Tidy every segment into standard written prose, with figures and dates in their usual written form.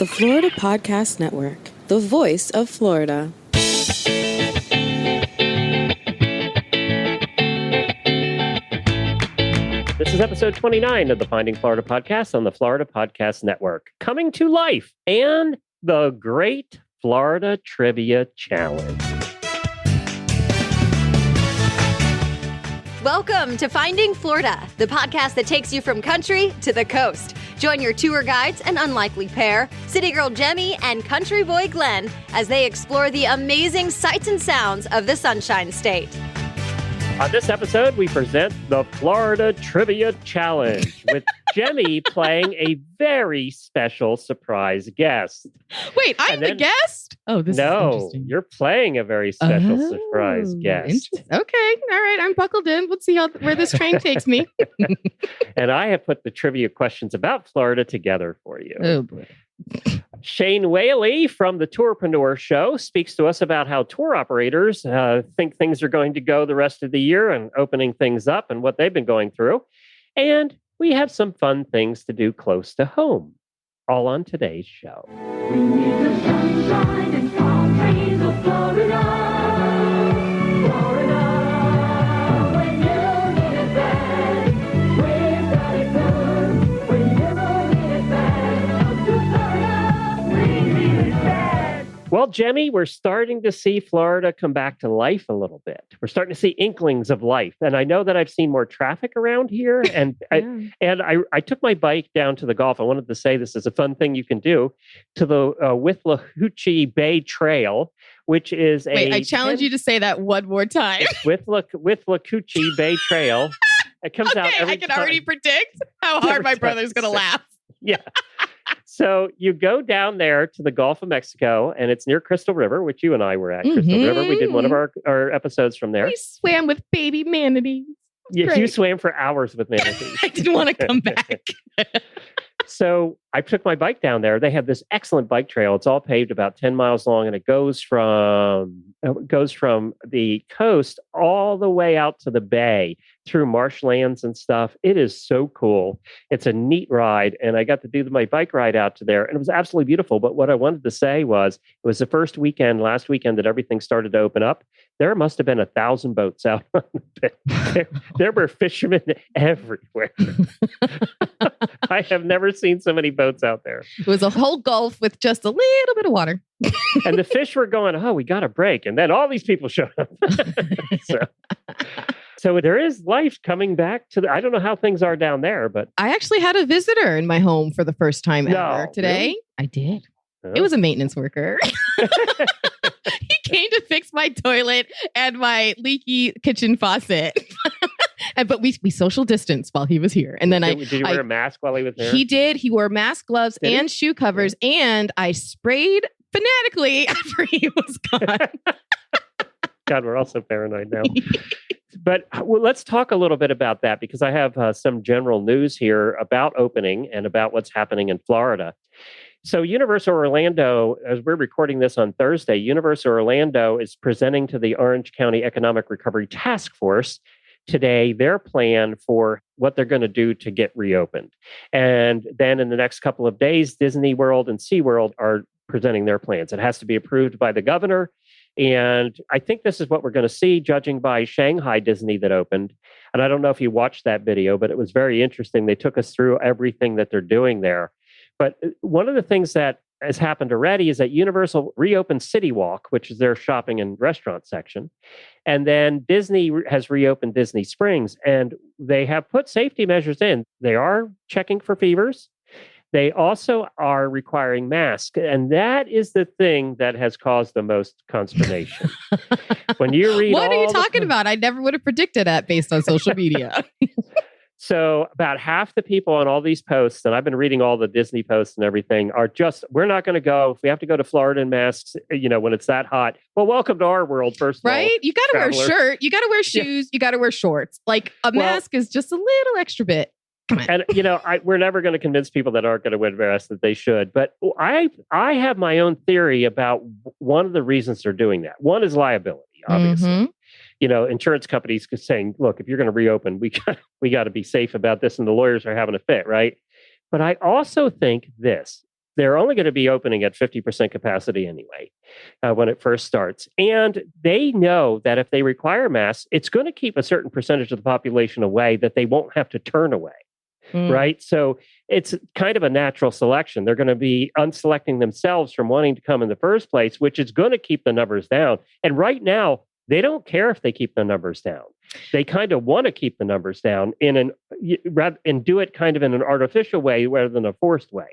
The Florida Podcast Network, the voice of Florida. This is episode 29 of the Finding Florida podcast on the Florida Podcast Network. Coming to life and the Great Florida Trivia Challenge. Welcome to Finding Florida, the podcast that takes you from country to the coast. Join your tour guides, an unlikely pair, city girl Jaime and country boy Glenn, as they explore the amazing sights and sounds of the Sunshine State. On this episode, we present the Florida Trivia Challenge with Jaime playing a very special surprise guest. Wait, I'm the guest? Oh, this is interesting. No, you're playing a very special surprise guest. Okay, all right, I'm buckled in. Let's see where this train takes me. And I have put the trivia questions about Florida together for you. Oh, boy. Shane Whaley from the Tourpreneur Show speaks to us about how tour operators think things are going to go the rest of the year and opening things up and what they've been going through. And we have some fun things to do close to home, all on today's show. We need the sunshine and palm trees of Florida. Florida, when you need it bad, we've got it good. When you need it bad, come to Florida, we need it bad. Well, Jaime, we're starting to see Florida come back to life a little bit. We're starting to see inklings of life. And I know that I've seen more traffic around here. And I took my bike down to the Gulf. I wanted to say this is a fun thing you can do, to the Withlacoochee Bay Trail, which is Wait, I challenge you to say that one more time. Withlacoochee Bay Trail. It comes out every I can time. already predict how hard my brother's going to laugh. Yeah. So you go down there to the Gulf of Mexico, and it's near Crystal River, which you and I were at Crystal River. We did one of our episodes from there. We swam with baby manatees. You swam for hours with manatees. I didn't want to come back. So I took my bike down there. They have this excellent bike trail. It's all paved, about 10 miles long, and it goes from the coast all the way out to the bay through marshlands and stuff. It is so cool. It's a neat ride, and I got to do my bike ride out to there, and it was absolutely beautiful. But what I wanted to say was, it was the first weekend, last weekend, that everything started to open up. There must have been 1,000 boats out on the bay. There were fishermen everywhere. I have never seen so many boats out there. It was a whole Gulf with just a little bit of water. And the fish were going, oh, we got a break. And then all these people showed up. So there is life coming back to I don't know how things are down there, but I actually had a visitor in my home for the first time ever today. Really? I did. Oh. It was a maintenance worker. He came to fix my toilet and my leaky kitchen faucet. But we social distanced while he was here. And then did you wear a mask while he was there? He did. He wore mask, gloves, and shoe covers. And I sprayed fanatically after he was gone. God, we're all so paranoid now. But let's talk a little bit about that, because I have some general news here about opening and about what's happening in Florida. So Universal Orlando, as we're recording this on Thursday, Universal Orlando is presenting to the Orange County Economic Recovery Task Force today their plan for what they're going to do to get reopened. And then in the next couple of days, Disney World and SeaWorld are presenting their plans. It has to be approved by the governor. And I think this is what we're going to see, judging by Shanghai Disney that opened. And I don't know if you watched that video, but it was very interesting. They took us through everything that they're doing there. But one of the things that has happened already is that Universal reopened City Walk, which is their shopping and restaurant section. And then Disney has reopened Disney Springs, and they have put safety measures in. They are checking for fevers. They also are requiring masks. And that is the thing that has caused the most consternation. When you read what are you talking about? I never would have predicted that based on social media. So about half the people on all these posts, and I've been reading all the Disney posts and everything, are just, we're not going to go. If we have to go to Florida in masks, when it's that hot. Well, welcome to our world, first of all. Right? You got to wear a shirt. You got to wear shoes. You got to wear shorts. Like a mask is just a little extra bit. Come on. And, we're never going to convince people that aren't going to wear masks that they should. But I have my own theory about one of the reasons they're doing that. One is liability, obviously. Mm-hmm. Insurance companies saying, look, if you're going to reopen, we got to be safe about this. And the lawyers are having a fit, right? But I also think this, they're only going to be opening at 50% capacity anyway when it first starts. And they know that if they require masks, it's going to keep a certain percentage of the population away that they won't have to turn away. Right. So it's kind of a natural selection. They're going to be unselecting themselves from wanting to come in the first place, which is going to keep the numbers down. And right now, they don't care if they keep the numbers down. They kind of want to keep the numbers down and do it kind of in an artificial way rather than a forced way.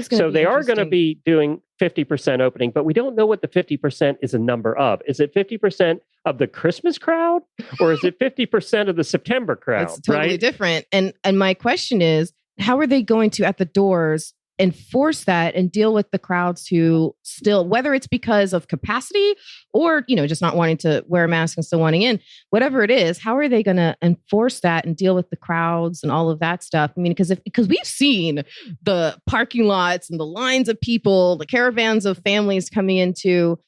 So they are going to be doing 50% opening, but we don't know what the 50% is a number of. Is it 50% of the Christmas crowd or is it 50% of the September crowd? It's totally different. And my question is, how are they going to, at the doors, enforce that and deal with the crowds who still, whether it's because of capacity or, just not wanting to wear a mask and still wanting in, whatever it is, how are they going to enforce that and deal with the crowds and all of that stuff? I mean, because we've seen the parking lots and the lines of people, the caravans of families coming into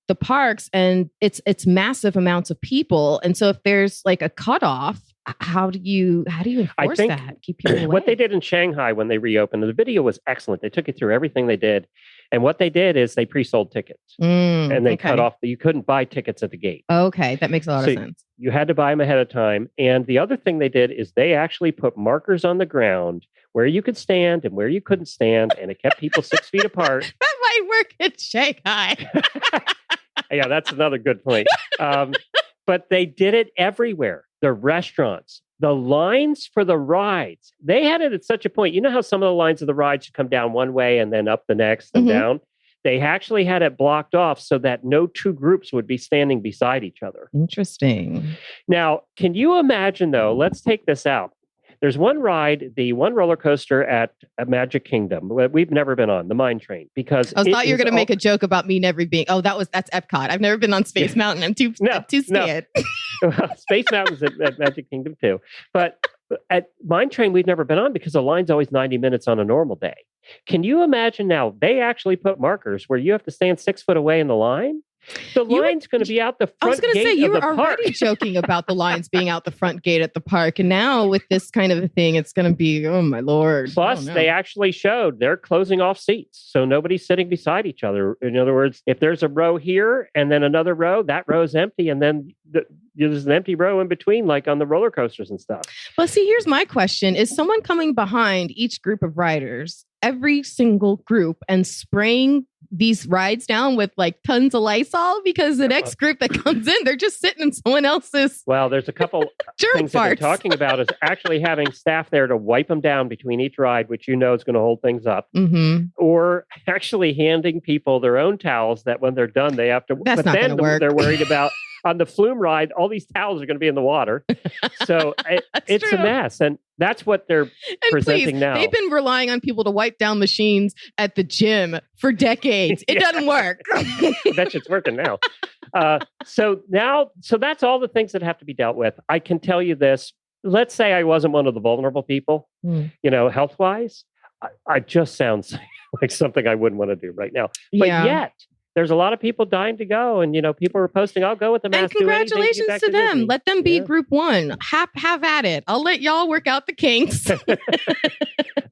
the parks, and it's massive amounts of people. And so if there's like a cutoff, how do you enforce that? Keep people away? What they did in Shanghai when they reopened, the video was excellent. They took you through everything they did. And what they did is they pre-sold tickets and they cut off, you couldn't buy tickets at the gate. Okay. That makes a lot of sense. You had to buy them ahead of time. And the other thing they did is they actually put markers on the ground where you could stand and where you couldn't stand. And it kept people 6 feet apart. That might work in Shanghai. Yeah, that's another good point. But they did it everywhere. The restaurants, the lines for the rides, they had it at such a point. You know how some of the lines of the rides come down one way and then up the next and down? They actually had it blocked off so that no two groups would be standing beside each other. Interesting. Now, can you imagine, though, let's take this out. There's one ride, the one roller coaster at Magic Kingdom. We've never been on, the Mine Train, because I thought you were going to make a joke about me never being. Oh, that's Epcot. I've never been on Space Mountain. I'm too scared. No. Space Mountain's at Magic Kingdom too, but at Mine Train we've never been on because the line's always 90 minutes on a normal day. Can you imagine now? They actually put markers where you have to stand 6 foot away in the line. The line's going to be out the front gate. I was going to say, you were already joking about the lines being out the front gate at the park. And now with this kind of a thing, it's going to be, oh my Lord. Plus, they actually showed they're closing off seats. So nobody's sitting beside each other. In other words, if there's a row here and then another row, that row's empty. And then there's an empty row in between, like on the roller coasters and stuff. Well, see, here's my question. Is someone coming behind each group of riders, every single group, and spraying these rides down with like tons of Lysol? Because the next group that comes in, they're just sitting in someone else's. Well, there's a couple things that they're talking about is actually having staff there to wipe them down between each ride, which is going to hold things up, or actually handing people their own towels that when they're done, they have to. That's not going to work. They're worried about on the Flume ride, all these towels are going to be in the water. So it's a mess. And that's what they're presenting now. They've been relying on people to wipe down machines at the gym for decades. It doesn't work. I bet you it's working now. So that's all the things that have to be dealt with. I can tell you this. Let's say I wasn't one of the vulnerable people, health-wise. I just sounds like something I wouldn't want to do right now. But yet, there's a lot of people dying to go, and people are posting, "I'll go with the mask." And congratulations to them. Let them be group one. Have at it. I'll let y'all work out the kinks.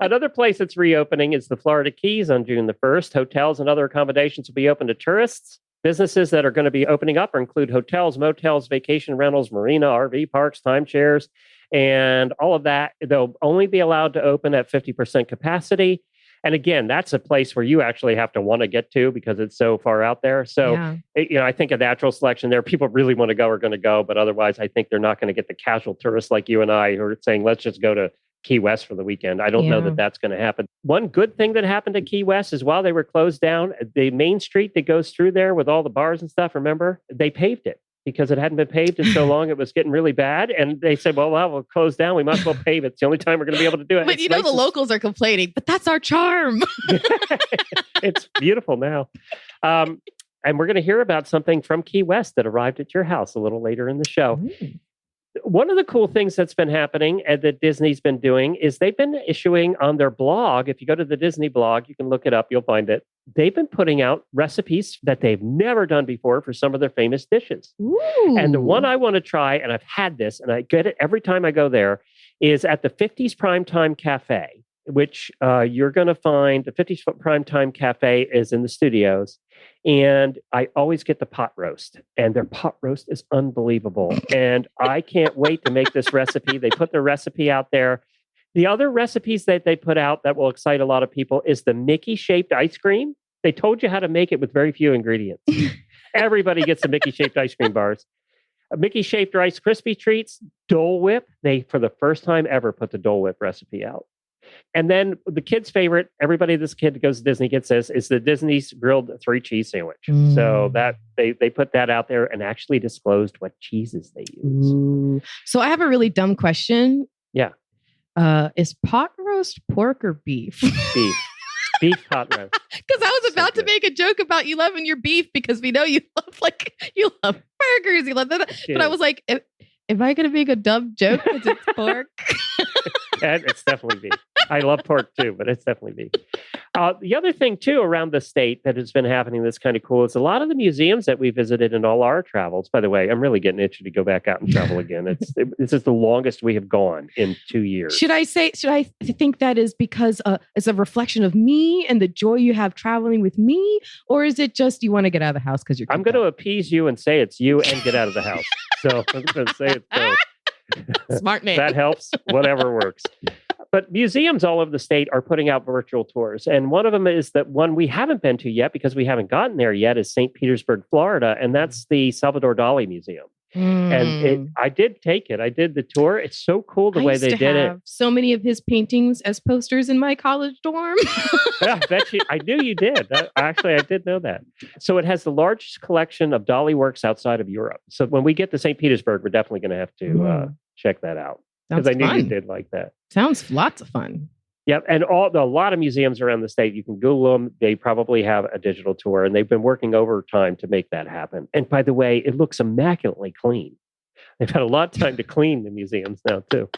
Another place that's reopening is the Florida Keys on June the 1st. Hotels and other accommodations will be open to tourists. Businesses that are going to be opening up include hotels, motels, vacation rentals, marina, RV parks, timeshares, and all of that. They'll only be allowed to open at 50% capacity. And again, that's a place where you actually have to want to get to because it's so far out there. So, I think a natural selection there, people really want to go are going to go. But otherwise, I think they're not going to get the casual tourists like you and I who are saying, let's just go to Key West for the weekend. I don't know that that's going to happen. One good thing that happened at Key West is while they were closed down, the main street that goes through there with all the bars and stuff, remember, they paved it. Because it hadn't been paved in so long, it was getting really bad. And they said, well, we'll close down. We might as well pave it. It's the only time we're going to be able to do it. But the locals are complaining, but that's our charm. It's beautiful now. And we're going to hear about something from Key West that arrived at your house a little later in the show. One of the cool things that's been happening and that Disney's been doing is they've been issuing on their blog. If you go to the Disney blog, you can look it up. You'll find it. They've been putting out recipes that they've never done before for some of their famous dishes. Ooh. And the one I want to try, and I've had this, and I get it every time I go there, is at the 50s Primetime Cafe. which you're going to find. The 50s Primetime Cafe is in the studios. And I always get the pot roast. And their pot roast is unbelievable. And I can't wait to make this recipe. They put their recipe out there. The other recipes that they put out that will excite a lot of people is the Mickey-shaped ice cream. They told you how to make it with very few ingredients. Everybody gets the Mickey-shaped ice cream bars. Mickey-shaped Rice Krispie treats, Dole Whip. They, for the first time ever, put the Dole Whip recipe out. And then the kids' favorite, everybody this kid goes to Disney gets this, is the Disney's grilled 3-cheese sandwich. So that they put that out there and actually disclosed what cheeses they use. So I have a really dumb question. Yeah. Is pot roast pork or beef? Beef pot roast. Because I was about to make a joke about you loving your beef because we know you love burgers, you love that. But I was like, am I going to make a dumb joke because it's pork? And it's definitely beef. I love pork too, but it's definitely beef. The other thing too around the state that has been happening that's kind of cool is a lot of the museums that we visited in all our travels. By the way, I'm really getting itchy to go back out and travel again. This is the longest we have gone in 2 years. Should I think that is because it's a reflection of me and the joy you have traveling with me? Or is it just you want to get out of the house because you're I'm going to appease you and say it's you and get out of the house. So I'm going to say it's both. Smart man. That helps. Whatever works. But museums all over the state are putting out virtual tours. And one of them is that one we haven't been to yet because we haven't gotten there yet is St. Petersburg, Florida. And that's the Salvador Dalí Museum. And I did take it. I did the tour. It's so cool the way they did it. So many of his paintings as posters in my college dorm. Yeah, I knew you did. Actually, I did know that. So it has the largest collection of Dalí works outside of Europe. So when we get to St. Petersburg, we're definitely going to have to check that out. Because I knew you did like that. Sounds lots of fun. Yep. And a lot of museums around the state, you can Google them. They probably have a digital tour, and they've been working overtime to make that happen. And by the way, it looks immaculately clean. They've had a lot of time to clean the museums now, too.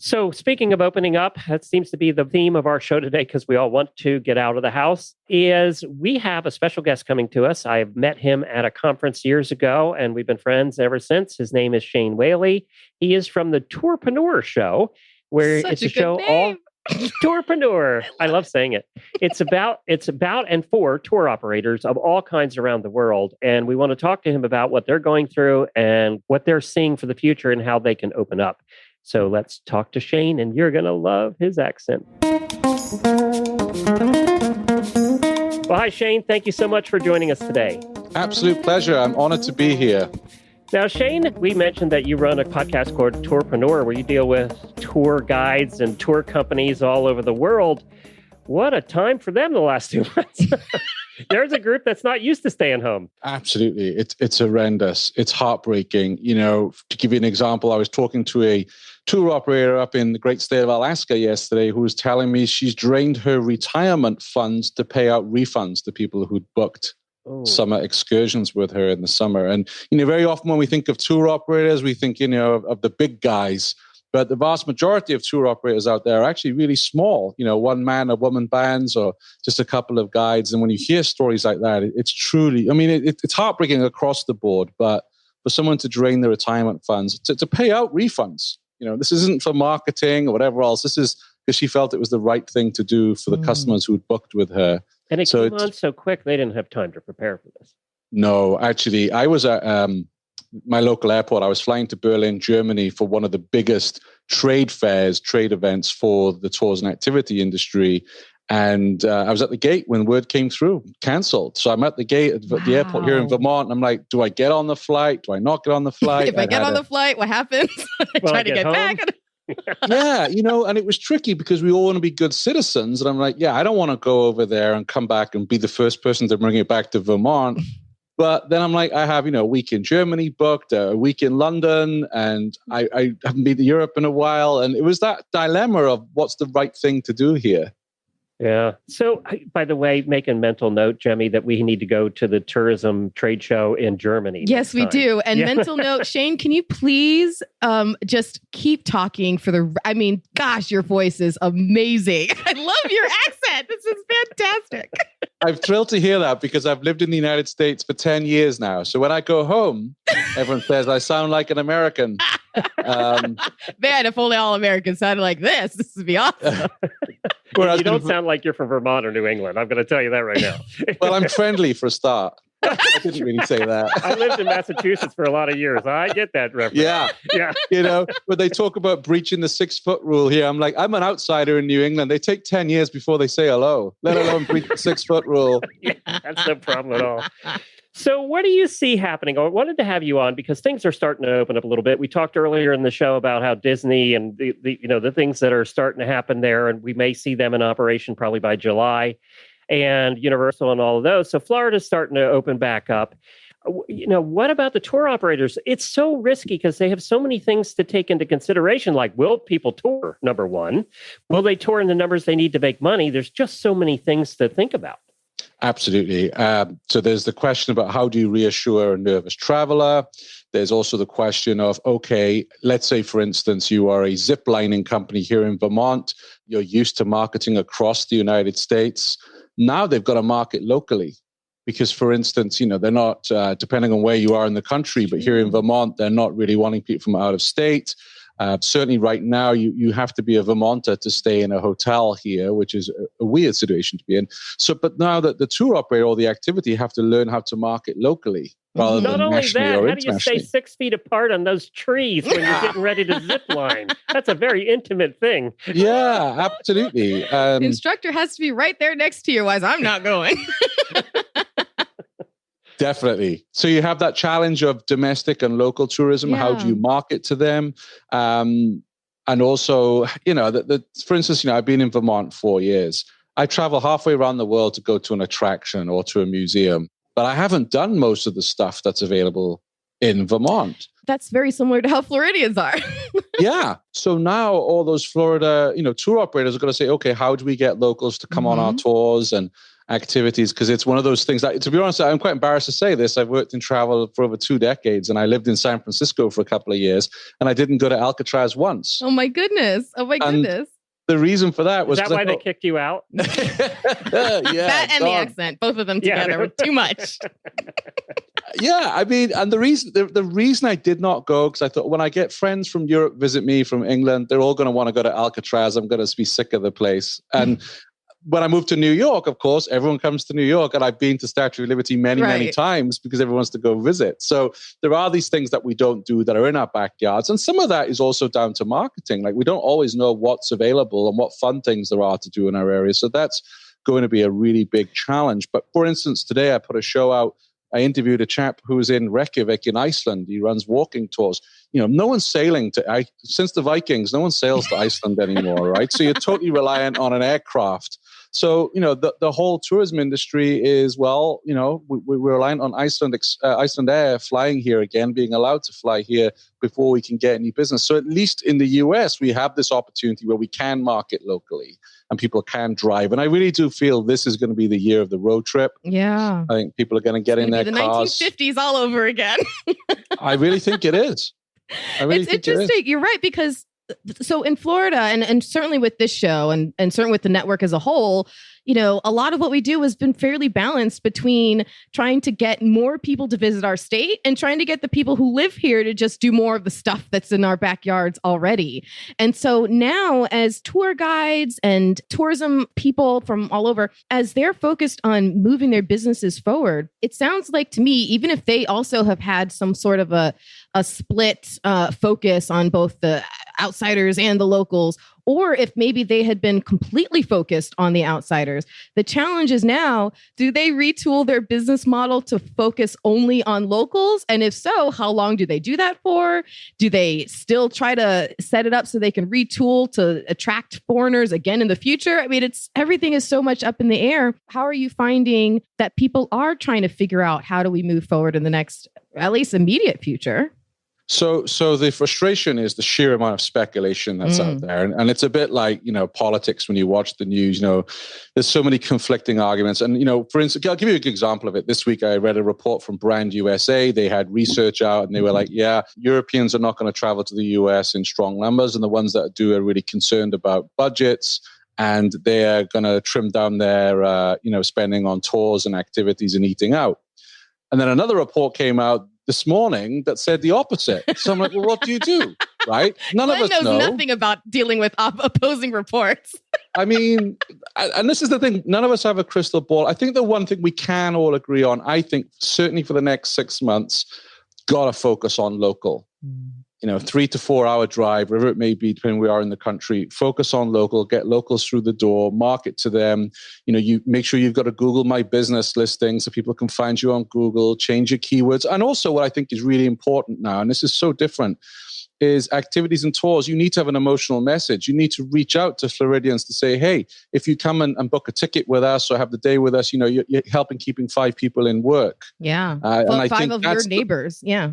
So speaking of opening up, that seems to be the theme of our show today because we all want to get out of the house, is we have a special guest coming to us. I've met him at a conference years ago, and we've been friends ever since. His name is Whaley. He is from the Tourpreneur Show, where it's a show all Tourpreneur. I love saying it. It's about and for tour operators of all kinds around the world. And we want to talk to him about what they're going through and what they're seeing for the future and how they can open up. So let's talk to Shane, and you're going to love his accent. Well, hi, Shane. Thank you so much for joining us today. Absolute pleasure. I'm honored to be here. Now, Shane, we mentioned that you run a podcast called Tourpreneur, where you deal with tour guides and tour companies all over the world. What a time for them the last 2 months. There's a group that's not used to staying home. Absolutely. It's horrendous. It's heartbreaking. You know, to give you an example, I was talking to a tour operator up in the great state of Alaska yesterday who was telling me she's drained her retirement funds to pay out refunds to people who'd booked summer excursions with her in the summer. And, you know, very often when we think of tour operators, we think, you know, of the big guys. But the vast majority of tour operators out there are actually really small, you know, one man or woman bands or just a couple of guides. And when you hear stories like that, it's truly, I mean, it's heartbreaking across the board. But for someone to drain their retirement funds, to pay out refunds, you know, this isn't for marketing or whatever else. This is because she felt it was the right thing to do for the customers who'd booked with her. And it came on so quick, they didn't have time to prepare for this. No, actually, I was at my local airport. I was flying to Berlin, Germany for one of the biggest trade events for the tours and activity industry. And I was at the gate when word came through, canceled. So I'm at the gate at the airport here in Vermont. And I'm like, do I get on the flight? Do I not get on the flight? If I get on the flight, what happens? I try to get back. Yeah, you know, and it was tricky because we all want to be good citizens. And I'm like, yeah, I don't want to go over there and come back and be the first person to bring it back to Vermont. But then I'm like, I have, you know, a week in Germany booked, a week in London, and I haven't been to Europe in a while. And it was that dilemma of what's the right thing to do here. Yeah. So, by the way, make a mental note, Jaime, that we need to go to the tourism trade show in Germany. Yes, we do. And mental note, Shane, can you please just keep talking I mean, gosh, your voice is amazing. I love your accent. This is fantastic. I'm thrilled to hear that because I've lived in the United States for 10 years now. So when I go home, everyone says I sound like an American. Man, if only all Americans sounded like this would be awesome. You don't sound like you're from Vermont or New England. I'm going to tell you that right now. Well, I'm friendly for a start. I didn't really say that. I lived in Massachusetts for a lot of years. I get that reference. Yeah. Yeah. When they talk about breaching the 6-foot rule here, I'm like, I'm an outsider in New England. They take 10 years before they say hello, let alone breach the 6-foot rule. Yeah, that's no problem at all. So what do you see happening? I wanted to have you on because things are starting to open up a little bit. We talked earlier in the show about how Disney and the things that are starting to happen there, and we may see them in operation probably by July, and Universal and all of those. So Florida's starting to open back up. What about the tour operators? It's so risky because they have so many things to take into consideration. Like, will people tour? Number one, will they tour in the numbers they need to make money? There's just so many things to think about. Absolutely. So there's the question about how do you reassure a nervous traveler? There's also the question of, okay, let's say, for instance, you are a zip lining company here in Vermont. You're used to marketing across the United States. Now they've got to market locally because, for instance, they're not, depending on where you are in the country, but here in Vermont, they're not really wanting people from out of state. Certainly right now, you have to be a Vermonter to stay in a hotel here, which is a weird situation to be in. So, but now that the tour operator or the activity have to learn how to market locally rather Not than only nationally that, or how do you stay internationally. 6 feet apart on those trees when you're getting ready to zip line? That's a very intimate thing. Yeah, absolutely. The instructor has to be right there next to you, otherwise I'm not going. Definitely. So you have that challenge of domestic and local tourism. How do you market to them? And also, for instance, I've been in Vermont 4 years. I travel halfway around the world to go to an attraction or to a museum, but I haven't done most of the stuff that's available in Vermont. That's very similar to how Floridians are. Yeah. So now all those Florida, tour operators are going to say, okay, how do we get locals to come on our tours and activities? Because it's one of those things that, to be honest, I'm quite embarrassed to say this. I've worked in travel for over 2 decades and I lived in San Francisco for a couple of years and I didn't go to Alcatraz once. Oh my goodness. The reason for that was... Is that why they kicked you out? Yeah, that and the accent, both of them together were too much. Yeah, I mean, and the reason I did not go, because I thought when I get friends from Europe visit me from England, they're all going to want to go to Alcatraz. I'm going to be sick of the place. And when I moved to New York, of course, everyone comes to New York, and I've been to Statue of Liberty many times because everyone wants to go visit. So there are these things that we don't do that are in our backyards. And some of that is also down to marketing. Like, we don't always know what's available and what fun things there are to do in our area. So that's going to be a really big challenge. But for instance, today I put a show out. I interviewed a chap who was in Reykjavik in Iceland. He runs walking tours. No one's sailing since the Vikings, no one sails to Iceland anymore, right? So you're totally reliant on an aircraft. So, the whole tourism industry is, we're reliant on Iceland Air flying here again, being allowed to fly here before we can get any business. So at least in the US, we have this opportunity where we can market locally and people can drive. And I really do feel this is going to be the year of the road trip. Yeah. I think people are going to get in their cars. The 1950s all over again. I really think it is. It's interesting. You're right, because so in Florida and certainly with this show and certainly with the network as a whole, a lot of what we do has been fairly balanced between trying to get more people to visit our state and trying to get the people who live here to just do more of the stuff that's in our backyards already. And so now, as tour guides and tourism people from all over, as they're focused on moving their businesses forward, it sounds like to me, even if they also have had some sort of a split focus on both the outsiders and the locals, or if maybe they had been completely focused on the outsiders. The challenge is now, do they retool their business model to focus only on locals? And if so, how long do they do that for? Do they still try to set it up so they can retool to attract foreigners again in the future? I mean, everything is so much up in the air. How are you finding that people are trying to figure out how do we move forward in the next, at least immediate future? So the frustration is the sheer amount of speculation that's out there. And it's a bit like, politics when you watch the news, there's so many conflicting arguments. And, for instance, I'll give you a good example of it. This week, I read a report from Brand USA. They had research out and they were like, yeah, Europeans are not going to travel to the US in strong numbers. And the ones that do are really concerned about budgets and they're going to trim down their spending on tours and activities and eating out. And then another report came out this morning that said the opposite. So I'm like, well, what do you do? Right? None of us knows know. nothing about dealing with opposing reports. I mean, and this is the thing, none of us have a crystal ball. I think the one thing we can all agree on, I think certainly for the next 6 months, got to focus on local. 3 to 4 hour drive, wherever it may be, depending where we are in the country, focus on local, get locals through the door, market to them. You make sure you've got a Google My Business listing so people can find you on Google, change your keywords. And also what I think is really important now, and this is so different, is activities and tours. You need to have an emotional message. You need to reach out to Floridians to say, hey, if you come and book a ticket with us or have the day with us, you're helping keeping 5 people in work. Yeah. And I 5 think of your neighbors. Yeah.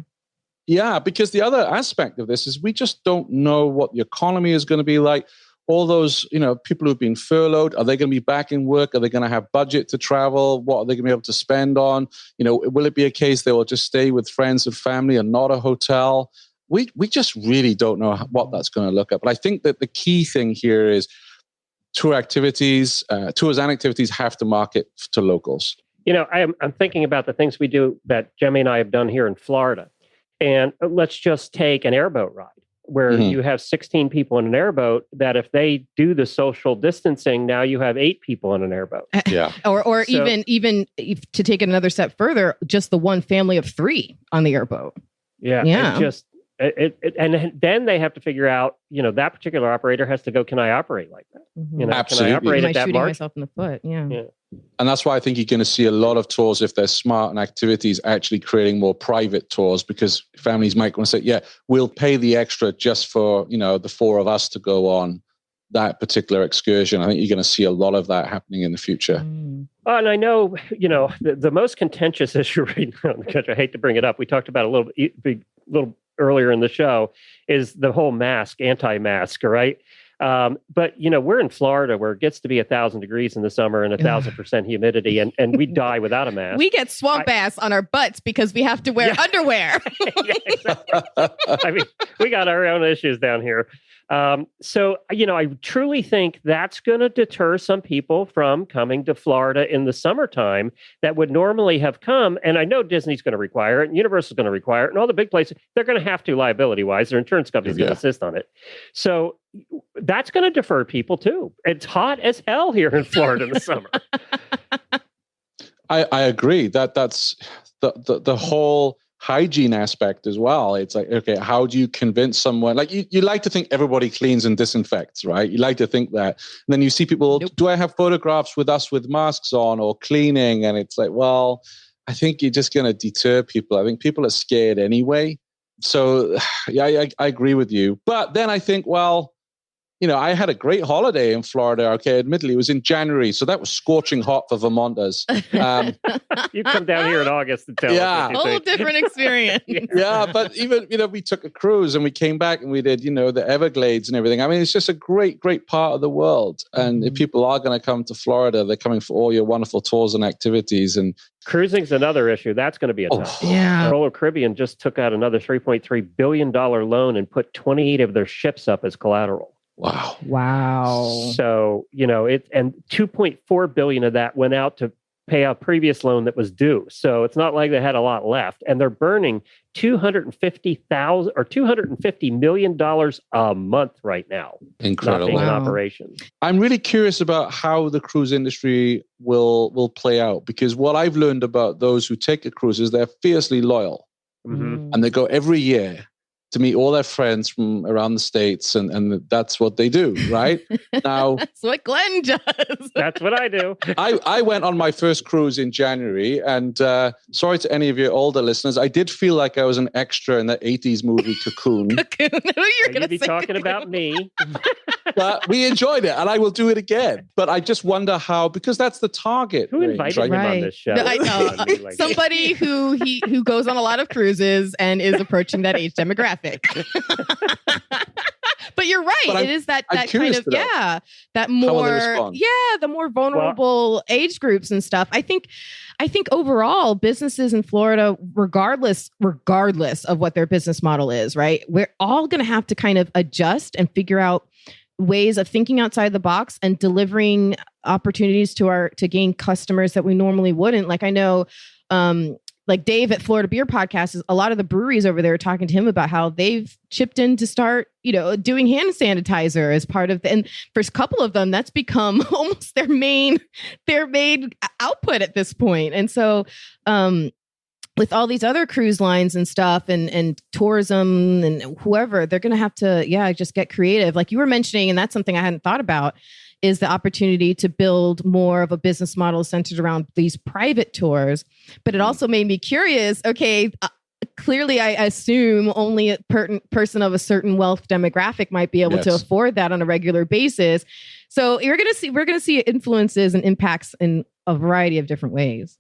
Yeah, because the other aspect of this is we just don't know what the economy is going to be like. All those, people who've been furloughed, are they going to be back in work? Are they going to have budget to travel? What are they going to be able to spend on? Will it be a case they will just stay with friends and family and not a hotel? We just really don't know what that's going to look at. But I think that the key thing here is tours and activities have to market to locals. I'm thinking about the things we do that Jaime and I have done here in Florida. And let's just take an airboat ride where you have 16 people in an airboat that if they do the social distancing, now you have 8 people in an airboat. Yeah. Or even if, to take it another step further, just the one family of 3 on the airboat. Yeah. And then they have to figure out, that particular operator has to go, can I operate like that? Absolutely. Can I operate Am I at that shooting margin? myself in the foot? Yeah. And that's why I think you're going to see a lot of tours, if they're smart, and activities actually creating more private tours, because families might want to say, yeah, we'll pay the extra just for, the 4 of us to go on that particular excursion. I think you're going to see a lot of that happening in the future. Oh, and I know, the most contentious issue right now in the country, I hate to bring it up, we talked about a little earlier in the show, is the whole anti-mask, right? But, we're in Florida where it gets to be 1,000 degrees in the summer and 1,000% humidity, and we die without a mask. We get swamp ass on our butts because we have to wear underwear. Yeah, exactly. I mean, we got our own issues down here. So, I truly think that's going to deter some people from coming to Florida in the summertime that would normally have come. And I know Disney's going to require it, and Universal's going to require it, and all the big places, they're going to have to liability-wise. Their insurance company's going to insist on it. So that's going to defer people too. It's hot as hell here in Florida in the summer. I agree. That's the whole hygiene aspect as well. It's like, okay, how do you convince someone? Like you like to think everybody cleans and disinfects, right? You like to think that. And then you see people, do I have photographs with us with masks on or cleaning? And it's like, well, I think you're just going to deter people. I think people are scared anyway. So yeah, I agree with you. But then I think, well, I had a great holiday in Florida. Okay, admittedly, it was in January, so that was scorching hot for Vermonters. You come down here in August and tell us. Whole different experience. Yeah, but even we took a cruise and we came back and we did the Everglades and everything. I mean, it's just a great part of the world. And if people are going to come to Florida, they're coming for all your wonderful tours and activities. And cruising's another issue. That's going to be a tough. Yeah. Royal Caribbean just took out another $3.3 billion loan and put 28 of their ships up as collateral. Wow. So, and 2.4 billion of that went out to pay a previous loan that was due. So it's not like they had a lot left, and they're burning $250 million a month right now. Incredible. Not being in operation. I'm really curious about how the cruise industry will play out, because what I've learned about those who take a cruise is they're fiercely loyal, and they go every year to meet all their friends from around the States, and that's what they do, right? Now, that's what Glenn does. That's what I do. I went on my first cruise in January, and sorry to any of your older listeners, I did feel like I was an extra in that 80s movie Cocoon. Cocoon. You're going to be talking about me. But we enjoyed it, and I will do it again. But I just wonder how, because that's the target. Who invited him on this show? No, I know. Somebody who goes on a lot of cruises and is approaching that age demographic. But you're right. It is that kind of that more the more vulnerable age groups and stuff. I think overall businesses in Florida, regardless of what their business model is, right? We're all going to have to kind of adjust and figure out ways of thinking outside the box and delivering opportunities to gain customers that we normally wouldn't. Like I know, like Dave at Florida Beer Podcast, a lot of the breweries over there are talking to him about how they've chipped in to start, doing hand sanitizer as part of and for a couple of them, that's become almost their main output at this point. And so, with all these other cruise lines and stuff and tourism and whoever, they're going to have to, just get creative. Like you were mentioning, and that's something I hadn't thought about, is the opportunity to build more of a business model centered around these private tours. But it also made me curious. Okay, clearly I assume only a person of a certain wealth demographic might be able to afford that on a regular basis. So we're going to see influences and impacts in a variety of different ways.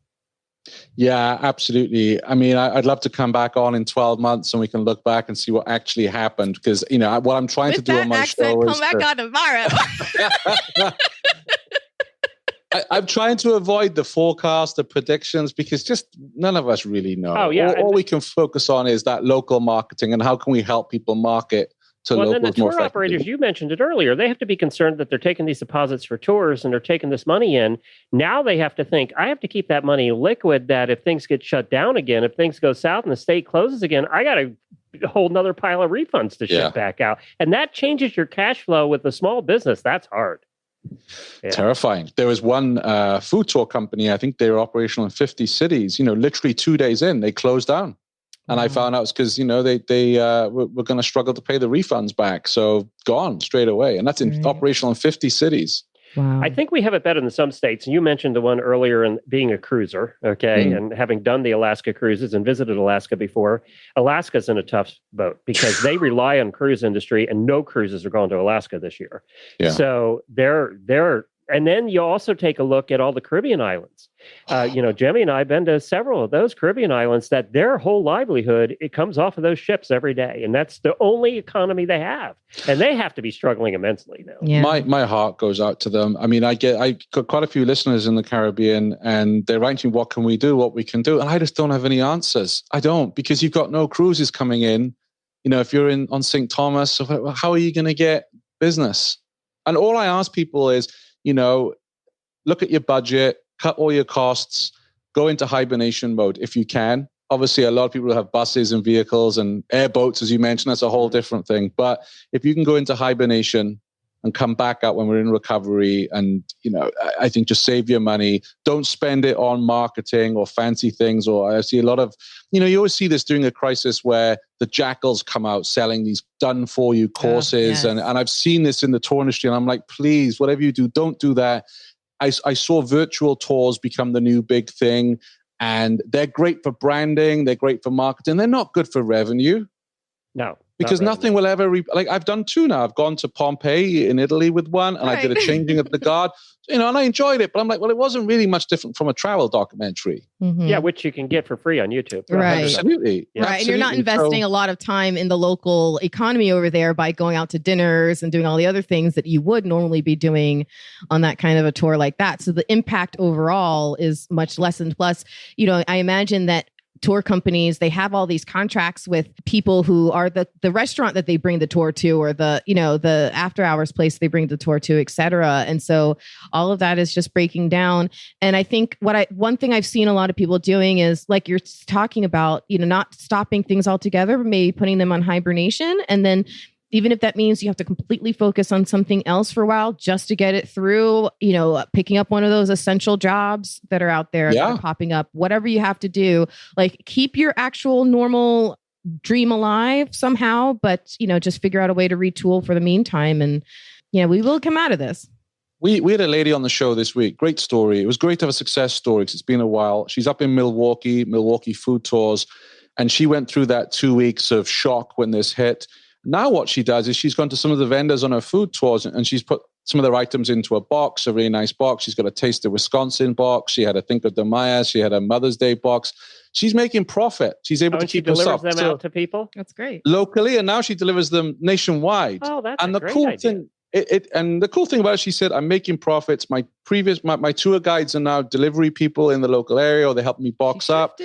Yeah, absolutely. I mean, I'd love to come back on in 12 months and we can look back and see what actually happened. Because, what I'm trying to do on my show is... Come back on tomorrow. I'm trying to avoid the forecast, the predictions, because just none of us really know. Oh, yeah. All we can focus on is that local marketing and how can we help people market to locals then the more tour operators, you mentioned it earlier, they have to be concerned that they're taking these deposits for tours and they're taking this money in. Now they have to think, I have to keep that money liquid, that if things get shut down again, if things go south and the state closes again, I got to hold another pile of refunds to ship back out. And that changes your cash flow with a small business. That's hard. Yeah. Terrifying. There was one food tour company, I think they were operational in 50 cities, literally 2 days in, they closed down. And I found out it's because, they were going to struggle to pay the refunds back. So gone straight away. And that's operational in 50 cities. Wow. I think we have it better than some states. You mentioned the one earlier in being a cruiser, okay, and having done the Alaska cruises and visited Alaska before. Alaska's in a tough boat because they rely on cruise industry and no cruises are going to Alaska this year. Yeah. So they're and then you also take a look at all the Caribbean islands. Jaime and I have been to several of those Caribbean islands that their whole livelihood, it comes off of those ships every day. And that's the only economy they have. And they have to be struggling immensely now. Yeah. My heart goes out to them. I mean, I got quite a few listeners in the Caribbean and they're writing, what can we do? What we can do? And I just don't have any answers. I don't, because you've got no cruises coming in. If you're on St. Thomas, how are you going to get business? And all I ask people is, look at your budget, cut all your costs, go into hibernation mode if you can. Obviously, a lot of people have buses and vehicles and airboats, as you mentioned. That's a whole different thing. But if you can go into hibernation and come back out when we're in recovery and, I think just save your money. Don't spend it on marketing or fancy things. Or I see a lot of, you always see this during a crisis where the jackals come out selling these done-for-you courses. And I've seen this in the tour industry. And I'm like, please, whatever you do, don't do that. I saw virtual tours become the new big thing. And they're great for branding. They're great for marketing. They're not good for revenue. No. Because nothing will ever, I've done two now. I've gone to Pompeii in Italy with one and I did a changing of the guard, and I enjoyed it. But I'm like, well, it wasn't really much different from a travel documentary. Mm-hmm. Yeah, which you can get for free on YouTube. Right. Absolutely. Yeah. Right. And you're not investing a lot of time in the local economy over there by going out to dinners and doing all the other things that you would normally be doing on that kind of a tour like that. So the impact overall is much lessened. Plus, I imagine that tour companies, they have all these contracts with people who are the restaurant that they bring the tour to, or the after hours place they bring the tour to, et cetera. And so all of that is just breaking down. And I think one thing I've seen a lot of people doing is, like you're talking about, not stopping things altogether, but maybe putting them on hibernation. And then even if that means you have to completely focus on something else for a while just to get it through, picking up one of those essential jobs that are out there that are popping up, whatever you have to do, like keep your actual normal dream alive somehow, but, just figure out a way to retool for the meantime. And, we will come out of this. We had a lady on the show this week. Great story. It was great to have a success story because it's been a while. She's up in Milwaukee food tours, and she went through that 2 weeks of shock when this hit. Now what she does is she's gone to some of the vendors on her food tours and she's put some of their items into a box, a really nice box. She's got a Taste of Wisconsin box. She had a Cinco de Mayo. She had a Mother's Day box. She's making profit. She's able to keep herself. She delivers them out to people? That's great. Locally, and now she delivers them nationwide. Oh, that's and a great idea. And the cool thing about it, she said, I'm making profits. My tour guides are now delivery people in the local area, or they help me box up.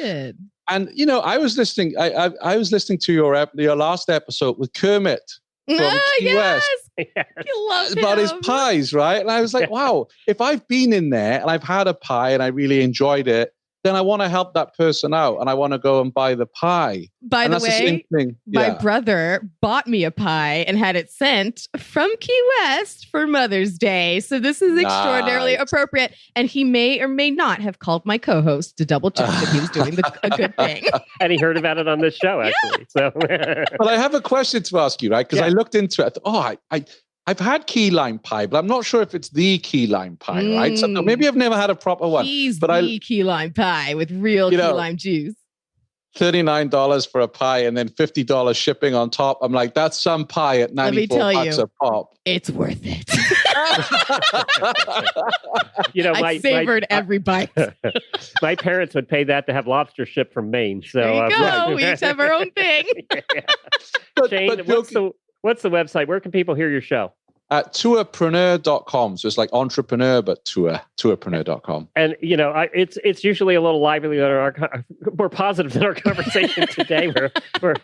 And I was listening. I was listening to your last episode with Kermit from Key West. You love about his him. pies, right? And I was like, wow, if I've been in there and I've had a pie and I really enjoyed it, then I want to help that person out and I want to go and buy the pie. By And the that's the same way, thing. my Yeah. brother bought me a pie and had it sent from Key West for Mother's Day. So this is extraordinarily Nice. appropriate. And he may or may not have called my co-host to double check that he was doing a good thing. And he heard about it on this show, actually. So, But I have a question to ask you, right? Because Yeah. I looked into it. I've had key lime pie, but I'm not sure if it's the key lime pie, right? So maybe I've never had a proper one. He's but the key lime pie with real key lime juice. $39 for a pie and then $50 shipping on top. I'm like, that's some pie at Let me 94 tell bucks you. a pop. It's worth it. I savored every bite. my parents would pay that to have lobster shipped from Maine. So There you go. We each have our own thing. Shane, what's the website? Where can people hear your show? At tourpreneur.com. So it's like entrepreneur, but tourpreneur.com. And it's usually a little livelier than more positive than our conversation today, where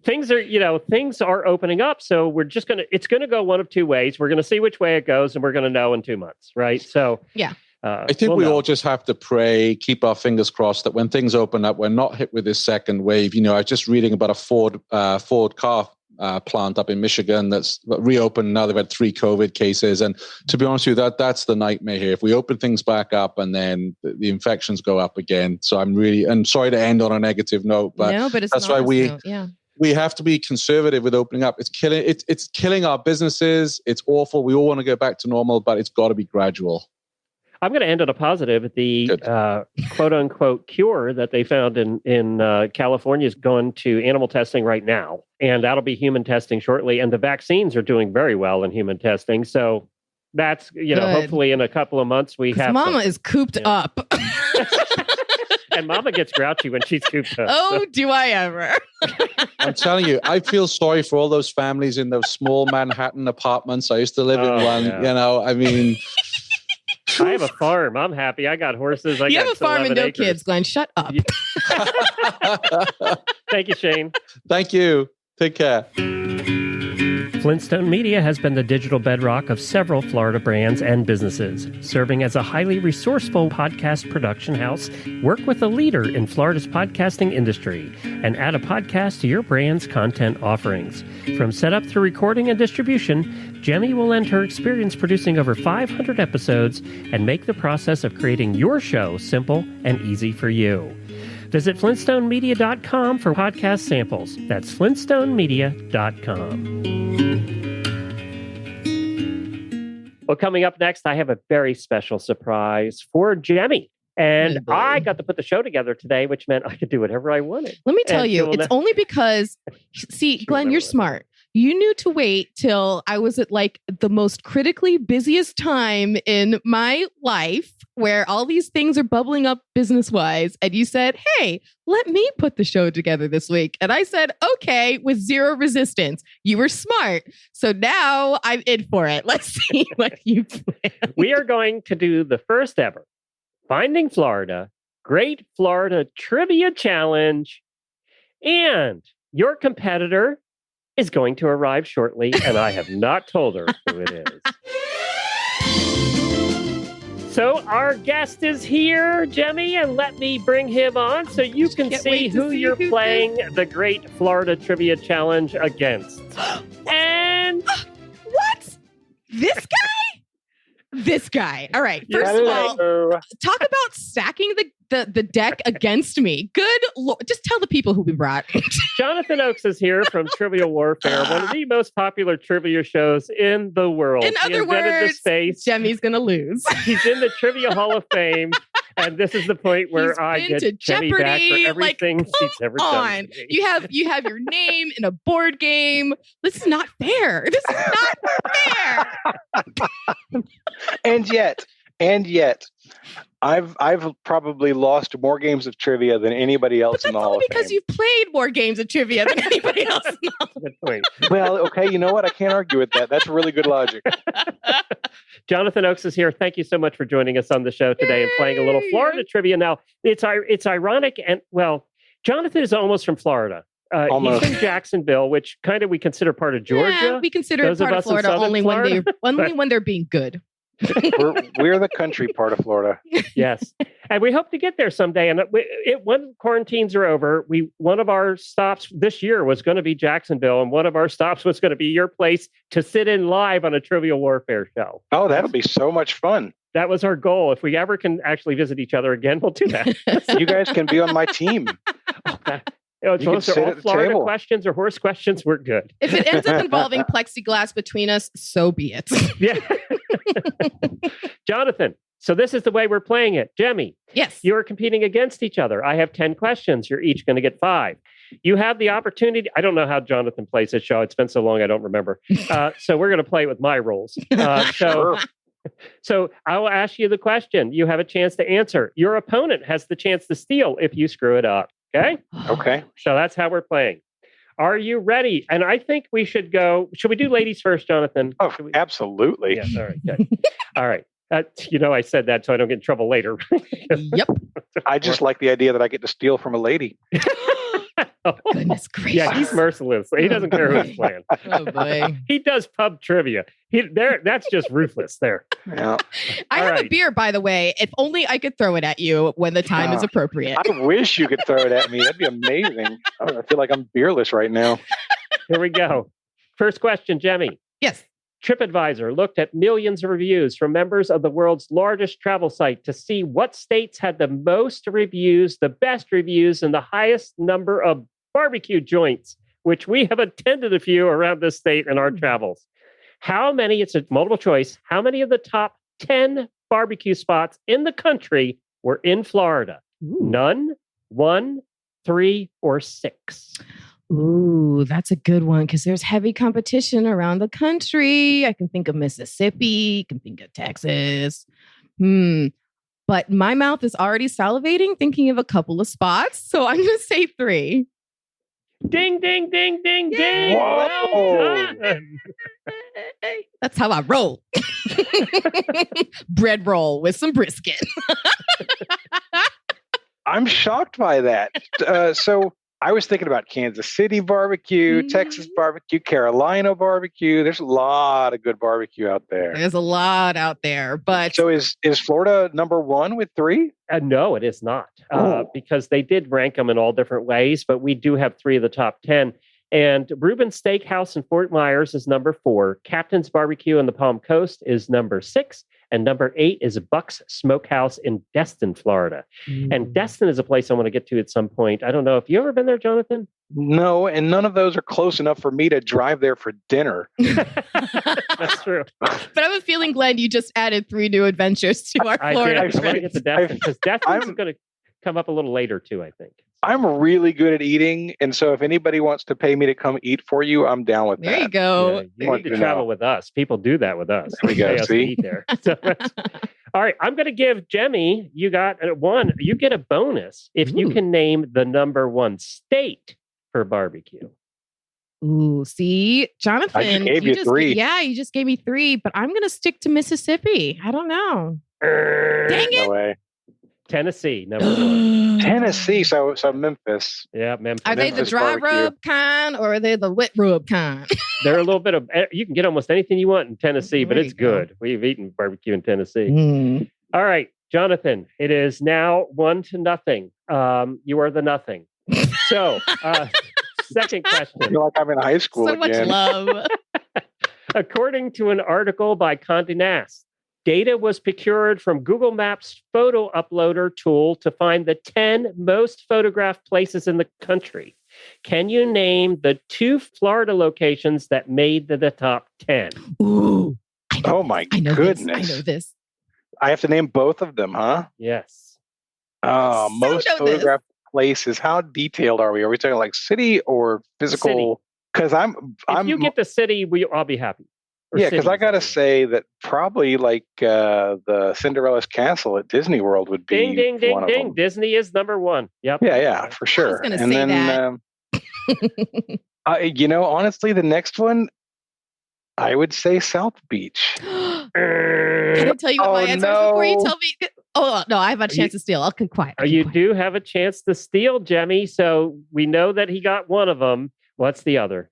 things are opening up. So it's gonna go one of two ways. We're gonna see which way it goes, and we're gonna know in 2 months, right? So yeah. I think we all just have to pray, keep our fingers crossed that when things open up, we're not hit with this second wave. I was just reading about a Ford car plant up in Michigan that's reopened. Now they've had 3 COVID cases. And to be honest with you, that's the nightmare here. If we open things back up and then the infections go up again. So I'm sorry to end on a negative note, but, that's why we have to be conservative with opening up. It's killing our businesses. It's awful. We all want to go back to normal, but it's got to be gradual. I'm going to end on a positive. The quote unquote cure that they found in California is going to animal testing right now. And that'll be human testing shortly. And the vaccines are doing very well in human testing. So that's, hopefully in a couple of months we have. Mama is cooped up. And Mama gets grouchy when she's cooped up. Oh, do I ever? I'm telling you, I feel sorry for all those families in those small Manhattan apartments. I used to live in one, Yeah. I have a farm. I'm happy. I got horses. You have a farm and no kids, Glenn. Shut up. Thank you, Shane. Thank you. Take care. Flintstone Media has been the digital bedrock of several Florida brands and businesses. Serving as a highly resourceful podcast production house, work with a leader in Florida's podcasting industry and add a podcast to your brand's content offerings. From setup through recording and distribution, Jaime will lend her experience producing over 500 episodes and make the process of creating your show simple and easy for you. Visit flintstonemedia.com for podcast samples. That's flintstonemedia.com. Well, coming up next, I have a very special surprise for Jaime. And I got to put the show together today, which meant I could do whatever I wanted. Let me tell you, it's only because, Glenn, you're smart. You knew to wait till I was at like the most critically busiest time in my life where all these things are bubbling up business-wise. And you said, hey, let me put the show together this week. And I said, okay, with zero resistance. You were smart. So now I'm in for it. Let's see what you plan. We are going to do the first ever Finding Florida Great Florida Trivia Challenge. And your competitor is going to arrive shortly, and I have not told her who it is. So our guest is here, Jaime, and let me bring him on so you can see who you're playing the Great Florida Trivia Challenge against. And what? This guy? This guy. All right. First of all, talk about stacking the deck against me. Good Lord. Just tell the people who we brought. Jonathan Oakes is here from Trivial Warfare, one of the most popular trivia shows in the world. In other words, Jemmy's going to lose. He's in the Trivia Hall of Fame. And this is the point where I get to Jaime Jeopardy, back for everything he's ever done. You have your name in a board game. This is not fair. This is not fair. And yet, I've probably lost more games of trivia than anybody else in the Hall of Fame. Because you've played more games of trivia than anybody else in the Hall of Fame. Well, okay, you know what? I can't argue with that. That's really good logic. Jonathan Oakes is here. Thank you so much for joining us on the show today and playing a little Florida trivia. Now, it's ironic, and well, Jonathan is almost from Florida. He's Almost. in Jacksonville, which kind of we consider part of Georgia. Yeah, we consider Those it of part of us in Florida southern only Florida. when they're being good. We're the country part of Florida. Yes, and we hope to get there someday. And when quarantines are over, one of our stops this year was going to be Jacksonville, and one of our stops was going to be your place to sit in live on a Trivial Warfare show. Oh, that'll be so much fun. That was our goal. If we ever can actually visit each other again, we'll do that. You guys can be on my team. As You long can as they're sit all at the Florida table. questions or horse questions, we're good. If it ends up involving plexiglass between us, so be it. Yeah. Jonathan, so this is the way we're playing it. Jemmy, Yes. you are competing against each other. I have 10 questions. You're each going to get 5. You have the opportunity. I don't know how Jonathan plays his show. It's been so long, I don't remember. So we're going to play with my rules. Sure. So I will ask you the question. You have a chance to answer. Your opponent has the chance to steal if you screw it up. Okay? Okay. So that's how we're playing. Are you ready? And I think we should go. Should we do ladies first, Jonathan? Oh, Should we? absolutely. Yes. All right. Good. All right. I said that so I don't get in trouble later. Yep. I just like the idea that I get to steal from a lady. Goodness gracious. Yeah, he's merciless. He doesn't care who's playing. Oh boy. He does pub trivia. That's just ruthless there. Yeah. I All have a right. beer, by the way. If only I could throw it at you when the time is appropriate. I wish you could throw it at me. That'd be amazing. I feel like I'm beerless right now. Here we go. First question, Jemmy. Yes. TripAdvisor looked at millions of reviews from members of the world's largest travel site to see what states had the most reviews, the best reviews, and the highest number of barbecue joints, which we have attended a few around this state in our travels. How many, it's a multiple choice, how many of the top 10 barbecue spots in the country were in Florida? None, 1, 3, or 6? Ooh, that's a good one because there's heavy competition around the country. I can think of Mississippi, I can think of Texas. But my mouth is already salivating thinking of a couple of spots. So I'm going to say 3. Ding, ding, ding, ding, Yay! ding. Well Whoa. done. That's how I roll. Bread roll with some brisket. I'm shocked by that. So I was thinking about Kansas City barbecue, Texas barbecue, Carolina barbecue. There's a lot of good barbecue out there. There's a lot out there, but So is Florida number 1 with 3? No, it is not, Oh. because they did rank them in all different ways, but we do have 3 of the top 10. And Reuben's Steakhouse in Fort Myers is number 4. Captain's Barbecue in the Palm Coast is number 6. And number 8 is Buck's Smokehouse in Destin, Florida. And Destin is a place I want to get to at some point. I don't know. Have you ever been there, Jonathan? No, and none of those are close enough for me to drive there for dinner. That's true. but I have a feeling, Glenn, you just added 3 new adventures to our I Florida did. I want to get trip. to Destin because Destin is I'm- going to come up a little later too, I think. I'm really good at eating, and so if anybody wants to pay me to come eat for you, I'm down with There you that. go. Yeah, you want need to to travel know. with us. People do that with us. There we go, Pay us to see? eat there. So all right, I'm going to give Jemmy. You got 1. You get a bonus if you Ooh. can name the number 1 state for barbecue. Ooh, see, Jonathan, I just gave you just 3. you just gave me 3, but I'm going to stick to Mississippi. I don't know. Dang No it. way. Tennessee, number 1. Tennessee, so Memphis. Yeah, Memphis. Are they the Memphis dry barbecue. rub kind or are they the wet rub kind? They're a little bit of. You can get almost anything you want in Tennessee, but There it's you go. good. We've eaten barbecue in Tennessee. All right, Jonathan. It is now 1-0. You are the nothing. So, second I question. feel like I'm in high school So much again. love. According to an article by Condé Nast, data was procured from Google Maps photo uploader tool to find the 10 most photographed places in the country. Can you name the 2 Florida locations that made the top 10? Ooh. Oh my I know goodness. this. I know this. I have to name both of them, huh? Yes. So Most know this. photographed places. How detailed are we? Are we talking like city or physical? Because If you get the city, I'll be happy. Or yeah, because I cities, gotta mean. say that probably like the Cinderella's castle at Disney World would be Ding, ding, ding, one of ding. them. Disney is number 1. Yep. Yeah, for sure. gonna and say then, that. honestly, the next one, I would say South Beach. Can I tell you what my Oh, answer is before you no. tell me? Oh no, I have a chance to steal. I'll keep quiet. You do have a chance to steal, Jemmy. So we know that he got one of them. What's the other?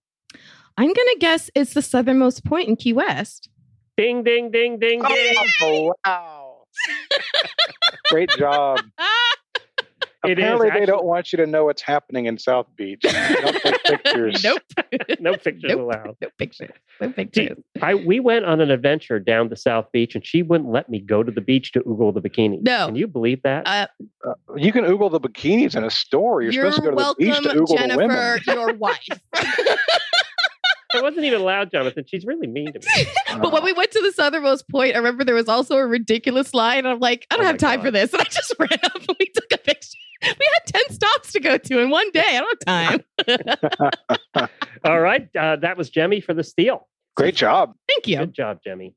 I'm gonna guess it's the southernmost point in Key West. Ding, ding, ding, ding, ding. Oh, wow. Great job. It is Apparently, they actually- don't want you to know what's happening in South Beach. They don't take pictures. Nope. No pictures Nope. allowed. No pictures. No pictures. We went on an adventure down to South Beach, and she wouldn't let me go to the beach to oogle the bikini. No. Can you believe that? You can oogle the bikinis in a store. You're supposed to go to the beach to oogle the women. Jennifer, your wife. I wasn't even allowed, Jonathan. She's really mean to me. But when we went to the southernmost point, I remember there was also a ridiculous line. And I'm like, I don't Oh have my time God. for this. And I just ran up and we took a picture. We had 10 stops to go to in one day. I don't have time. All right. That was Jemmy for the steal. Great job. Thank you. Good job, Jemmy.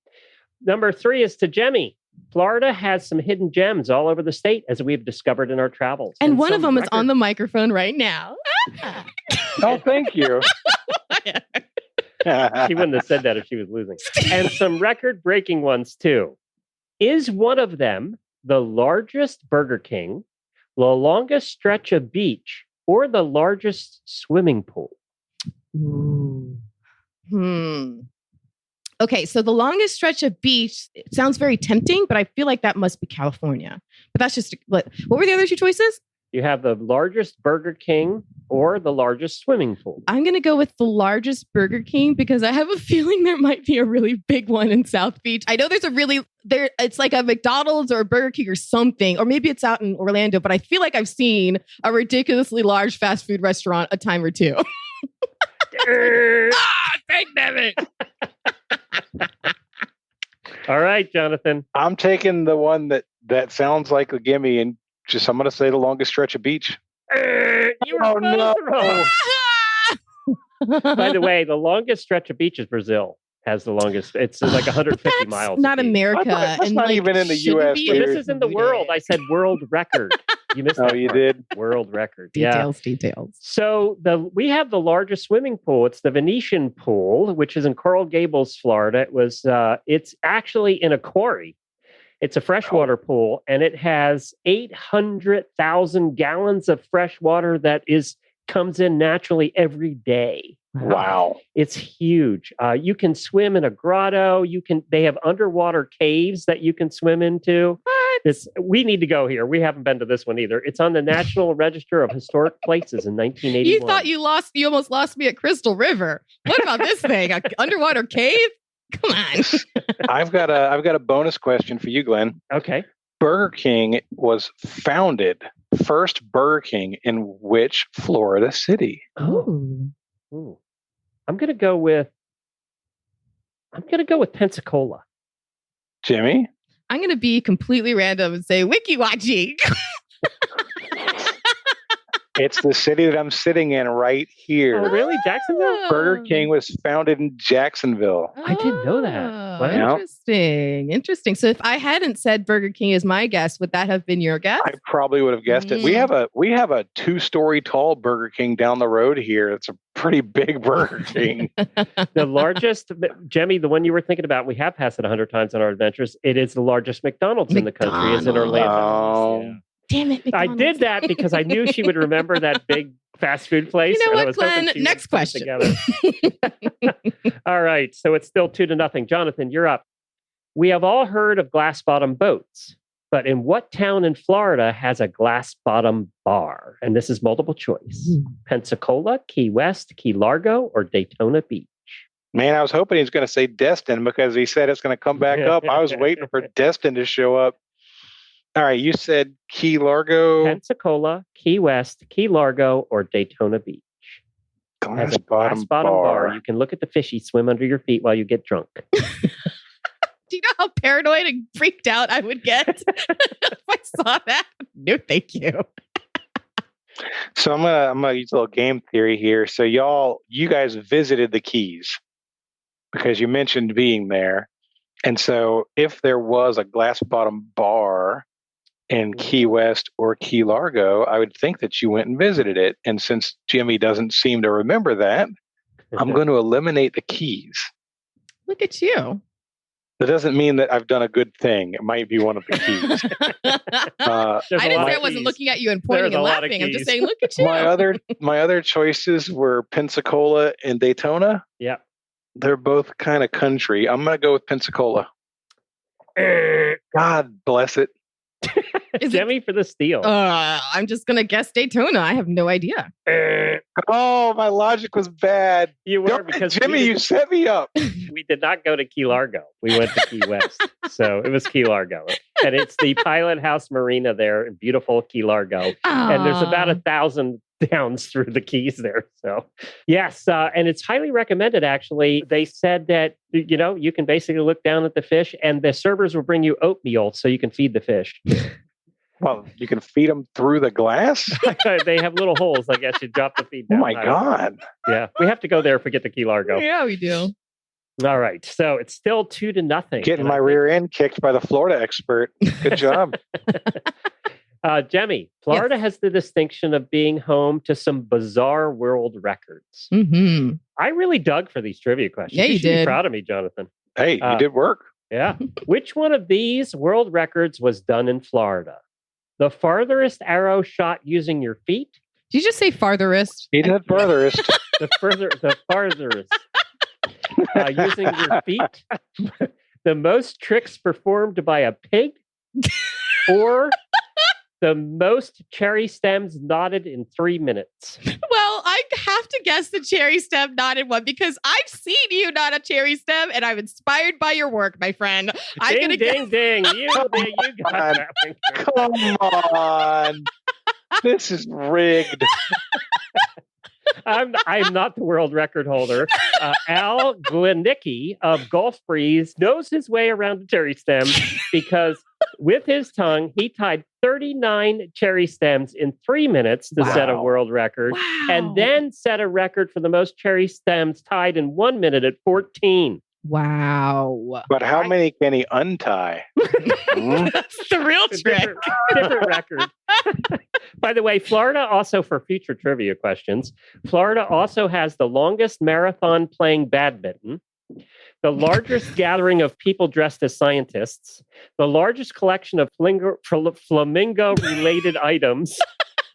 Number 3 is to Jemmy. Florida has some hidden gems all over the state, as we've discovered in our travels. And one of some them is on record- the microphone right now. Oh, thank you. She wouldn't have said that if she was losing. And some record-breaking ones, too. Is one of them the largest Burger King, the longest stretch of beach, or the largest swimming pool? Okay, so the longest stretch of beach sounds very tempting, but I feel like that must be California. But that's just what were the other two choices? You have the largest Burger King or the largest swimming pool. I'm going to go with the largest Burger King because I have a feeling there might be a really big one in South Beach. I know there's a really there. It's like a McDonald's or a Burger King or something, or maybe it's out in Orlando. But I feel like I've seen a ridiculously large fast food restaurant a time or two. Thank it. All right, Jonathan. I'm taking the one that sounds like a gimme, and I'm going to say the longest stretch of beach. You were both wrong. By the way, the longest stretch of beach is Brazil. Has the longest. It's like 150 That's miles. not of beach. America. That's not even in the shouldn't US, be dude. This is in the world. I said world record. You missed Oh, that you part. did? World record. Yeah. Details. So we have the largest swimming pool. It's the Venetian pool, which is in Coral Gables, Florida. It's actually in a quarry. It's a freshwater pool, and it has 800,000 gallons of fresh water that comes in naturally every day. Wow. It's huge. You can swim in a grotto. They have underwater caves that you can swim into. We need to go here. We haven't been to this one either. It's on the National Register of Historic Places in 1981. You thought you almost lost me at Crystal River. What about this thing? An underwater cave? Come on. I've got a bonus question for you, Glenn. Okay. Burger King was founded, first Burger King in which Florida city? Ooh. I'm gonna go with Pensacola. Jimmy? I'm going to be completely random and say Wiki Wachi. It's the city that I'm sitting in right here. Oh, really? Jacksonville? Burger King was founded in Jacksonville. I didn't know that. Wow. Interesting. So if I hadn't said Burger King is my guess, would that have been your guess? I probably would have guessed it. We have a 2-story tall Burger King down the road here. It's a pretty big Burger King. The largest, Jemmy, the one you were thinking about, we have passed it 100 times on our adventures. It is the largest McDonald's in the country. It's in Orlando. Oh. Yeah. Damn it, I McDonald's. did that because I knew she would remember that big fast food place. You know and I what, was hoping Glenn? she would Next put it question. together. All right. So it's still 2-0. Jonathan, you're up. We have all heard of glass bottom boats, but in what town in Florida has a glass bottom bar? And this is multiple choice. Pensacola, Key West, Key Largo, or Daytona Beach? Man, I was hoping he was going to say Destin because he said it's going to come back up. I was waiting for Destin to show up. All right, you said Key Largo. Pensacola, Key West, Key Largo, or Daytona Beach? Glass Has a glass bottom bar. You can look at the fishies swim under your feet while you get drunk. Do you know how paranoid and freaked out I would get if I saw that? No, thank you. So I'm gonna use a little game theory here. So you guys visited the Keys because you mentioned being there. And so if there was a glass bottom bar in Key West or Key Largo, I would think that you went and visited it. And since Jimmy doesn't seem to remember that, I'm going to eliminate the Keys. Look at you. That doesn't mean that I've done a good thing. It might be one of the keys. I There's a didn't lot say I of wasn't keys. looking at you and There's pointing a and lot of laughing. I'm just keys. saying, look at you. my other choices were Pensacola and Daytona. Yeah. They're both kind of country. I'm going to go with Pensacola. God bless it. Is it- Jimmy for the steal. I'm just gonna guess Daytona. I have no idea. Oh, my logic was bad. You were Don't- because Jimmy, we you set me up. we did not go to Key Largo. We went to Key West. So it was Key Largo. And it's the Pilot House Marina there in beautiful Key Largo. And there's about 1,000 downs through the Keys there. So yes, and it's highly recommended actually. They said that, you can basically look down at the fish and the servers will bring you oatmeal so you can feed the fish. Well, you can feed them through the glass? They have little holes, I guess you drop the feed Oh down. my I don't know. God. Yeah, we have to go there if we get to Key Largo. Yeah, we do. All right, so it's still 2-0. Getting And my I think- rear end kicked by the Florida expert. Good job. Jemmy, Florida has the distinction of being home to some bizarre world records. Mm-hmm. I really dug for these trivia questions. Yeah, you should be did. proud of me, Jonathan. Hey, you did work. Yeah. Which one of these world records was done in Florida? The farthest arrow shot using your feet? Did you just say farthest? He did furthest. The farthest using your feet? The most tricks performed by a pig? Or the most cherry stems knotted in 3 minutes? Well, I have to guess the cherry stem knotted one because I've seen you knot a cherry stem and I'm inspired by your work, my friend. I'm Ding, gonna ding, ding. You got on. that one. Come on. This is rigged. I'm not the world record holder. Al Glenicki of Gulf Breeze knows his way around a cherry stem because with his tongue, he tied 39 cherry stems in 3 minutes to set a Wow. world record, and then set a record for the most cherry stems tied in 1 minute at 14. Wow. But how many can he untie? Hmm? That's the real It's a trick. different record. By the way, Florida also, for future trivia questions, Florida also has the longest marathon playing badminton, the largest gathering of people dressed as scientists, the largest collection of flamingo-related items.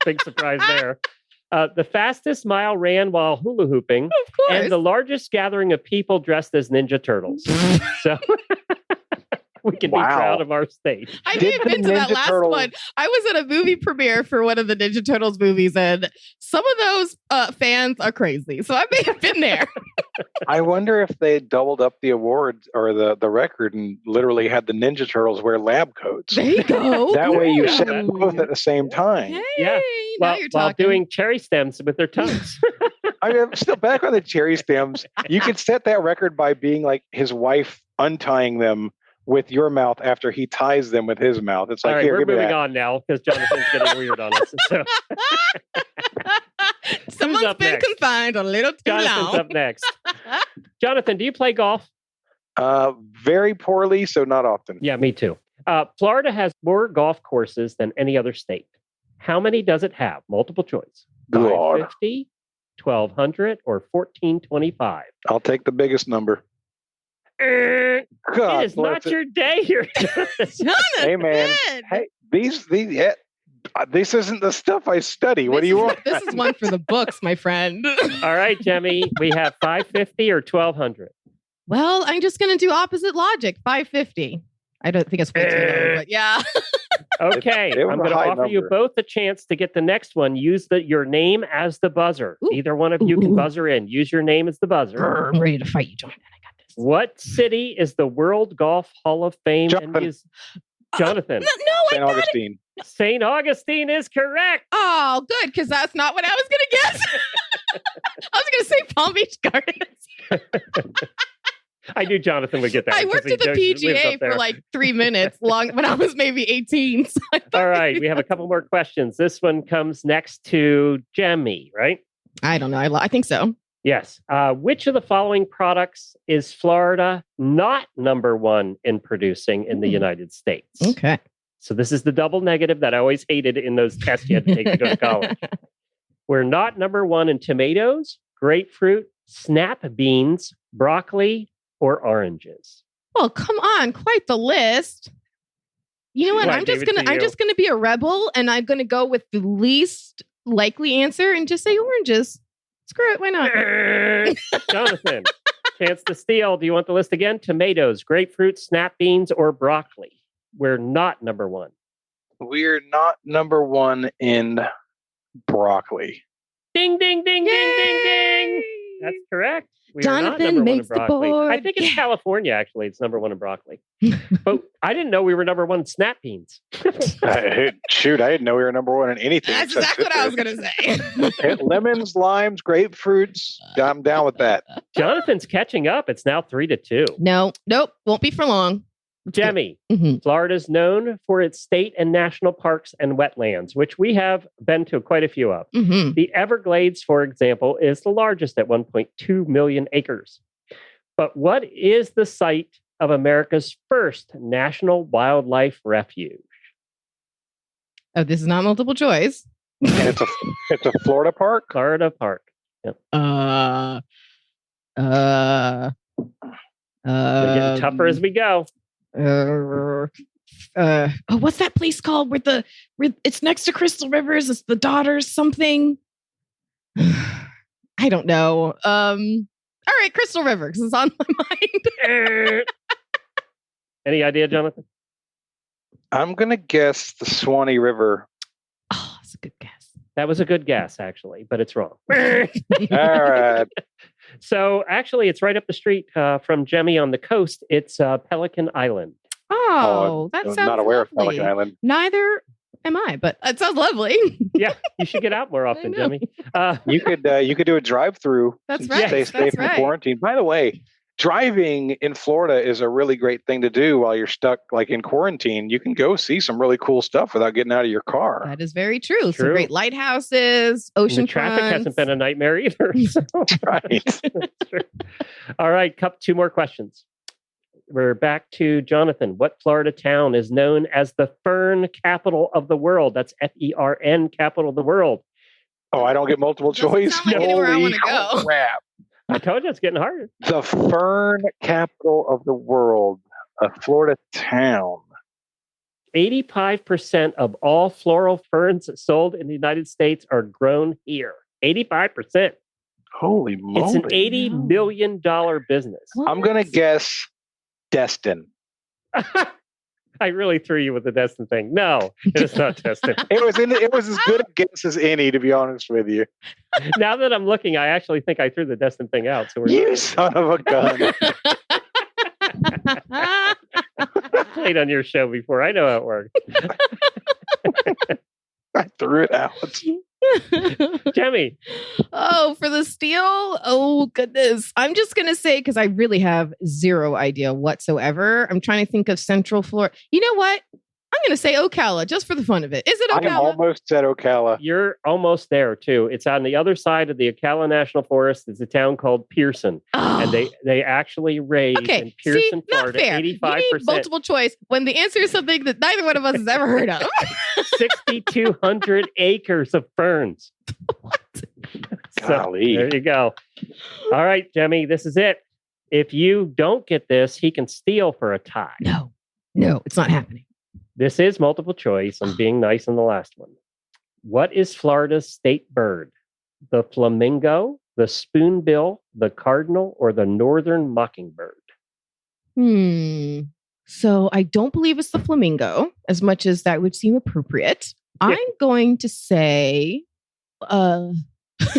Big surprise there. The fastest mile ran while hula hooping, Of course. and the largest gathering of people dressed as Ninja Turtles. So we can be Wow. proud of our state. I may Did have the been to that Ninja last Turtles- one. I was at a movie premiere for one of the Ninja Turtles movies, and some of those fans are crazy. So I may have been there. I wonder if they doubled up the awards or the record and literally had the Ninja Turtles wear lab coats. There you go. That way you Yeah. set both at the same time. Hey, Yeah. now While you're talking. doing cherry stems with their tongues. I mean, I'm still back on the cherry stems. You could set that record by being like his wife untying them with your mouth after he ties them with his mouth. It's All like, right, here, we're give me moving that. on now because Jonathan's getting weird on us. So Someone's up been next? confined a little too Jonathan's long. up next. Jonathan, do you play golf? Very poorly, so not often. Yeah, me too. Florida has more golf courses than any other state. How many does it have? Multiple choice. God. 550, 1,200, or 1,425? I'll take the biggest number. It God is bless not it. your day here. Jonathan! Hey, man. Hey, these this isn't the stuff I study. What do you want? This is one for the books, my friend. All right, Jemmy, we have 550 or 1,200. Well, I'm just going to do opposite logic. 550. I don't think it's way too low, but yeah. Okay, It was I'm a going to high offer you number. both a chance to get the next one. Use your name as the buzzer. Ooh. Either one of you can Ooh. buzzer in. Use your name as the buzzer. I'm ready to fight you, Jonathan. I got this. What city is the World Golf Hall of Fame? Jonathan. Jonathan. No, I St. got it. Augustine. St. Augustine is correct. Oh, good, because that's not what I was going to guess. I was going to say Palm Beach Gardens. I knew Jonathan would get that. I one 'cause worked at the he lives PGA up there. for like 3 minutes long when I was maybe 18. So I thought All right, maybe- we have a couple more questions. This one comes next to Jemmy, right? I don't know. I think so. Yes. Which of the following products is Florida not number one in producing in the Hmm. United States? Okay. So this is the double negative that I always hated in those tests you had to take to go to college. We're not number one in tomatoes, grapefruit, snap beans, broccoli, or oranges. Oh, come on. Quite the list. You know what? Well, I I'm gave just it to gonna I'm you. just gonna be a rebel and I'm gonna go with the least likely answer and just say oranges. Screw it, why not? Jonathan, chance to steal. Do you want the list again? Tomatoes, grapefruit, snap beans, or broccoli? We're not number one. We're not number one in broccoli. Ding, ding, ding, ding, ding, ding. That's correct. We are not Jonathan number one in makes the broccoli. I board. think it's California, actually. It's number one in broccoli. But I didn't know we were number one in snap beans. Shoot, I didn't know we were number one in anything. That's except exactly what I was citrus. gonna say. Lemons, limes, grapefruits. I'm down with that. Jonathan's catching up. It's now 3-2. Nope, won't be for long. Jemmy, Mhm. Florida's known for its state and national parks and wetlands, which we have been to quite a few of. Mhm. The Everglades, for example, is the largest at 1.2 million acres. But what is the site of America's first national wildlife refuge? Oh, this is not multiple choice. And it's a Florida park. Florida Park. They're They're getting tougher as we go. What's that place called where it's next to Crystal Rivers? It's the Daughters something. I don't know. All right, Crystal River, because it's on my mind. Any idea, Jonathan? I'm gonna guess the Swanee River. Oh, that's a good guess. That was a good guess, actually, but it's wrong. All right. So actually, it's right up the street from Jemmy on the coast. It's Pelican Island. Oh, that I'm sounds not aware lovely. of Pelican Island. Neither am I, but it sounds lovely. Yeah, you should get out more often, know. Jemmy. You could do a drive-through. That's and right, Stay that's safe from right. quarantine. By the way, driving in Florida is a really great thing to do while you're stuck, like in quarantine. You can go see some really cool stuff without getting out of your car. That is very true. Some True. great lighthouses, ocean The traffic fronts. hasn't been a nightmare either. So. Right. That's true. All right, two more questions. We're back to Jonathan. What Florida town is known as the fern capital of the world? That's FERN, capital of the world. Oh, I don't get multiple Doesn't choice. sound like anywhere I Holy wanna go. crap. I told you it's getting harder. The fern capital of the world, a Florida town. 85% of all floral ferns sold in the United States are grown here. 85%. Holy moly. It's an $80 Wow. million business. I'm going to guess Destin. I really threw you with the Destin thing. No, it is not Destin. It was as good a guess as any, to be honest with you. Now that I'm looking, I actually think I threw the Destin thing out. So You son of a gun. I've played on your show before. I know how it works. I threw it out. Jemmy, Oh, for the steal? Oh, goodness. I'm just going to say, because I really have zero idea whatsoever. I'm trying to think of Central Florida. You know what? I'm going to say Ocala just for the fun of it. Is it I Ocala? almost said Ocala. you're almost there too. It's on the other side of the Ocala National Forest. It's a town called Pearson. Oh. And they actually raise Okay, in Pearson, see, not Florida, fair. 85%. You need multiple choice when the answer is something that neither one of us has ever heard of. 6,200 acres of ferns. Golly. There you go. All right, Jemmy, this is it. If you don't get this, he can steal for a tie. No, it's not happening. This is multiple choice. I'm being nice on the last one. What is Florida's state bird? The flamingo, the spoonbill, the cardinal, or the northern mockingbird? So I don't believe it's the flamingo, as much as that would seem appropriate. Yeah. I'm going to say, I'm going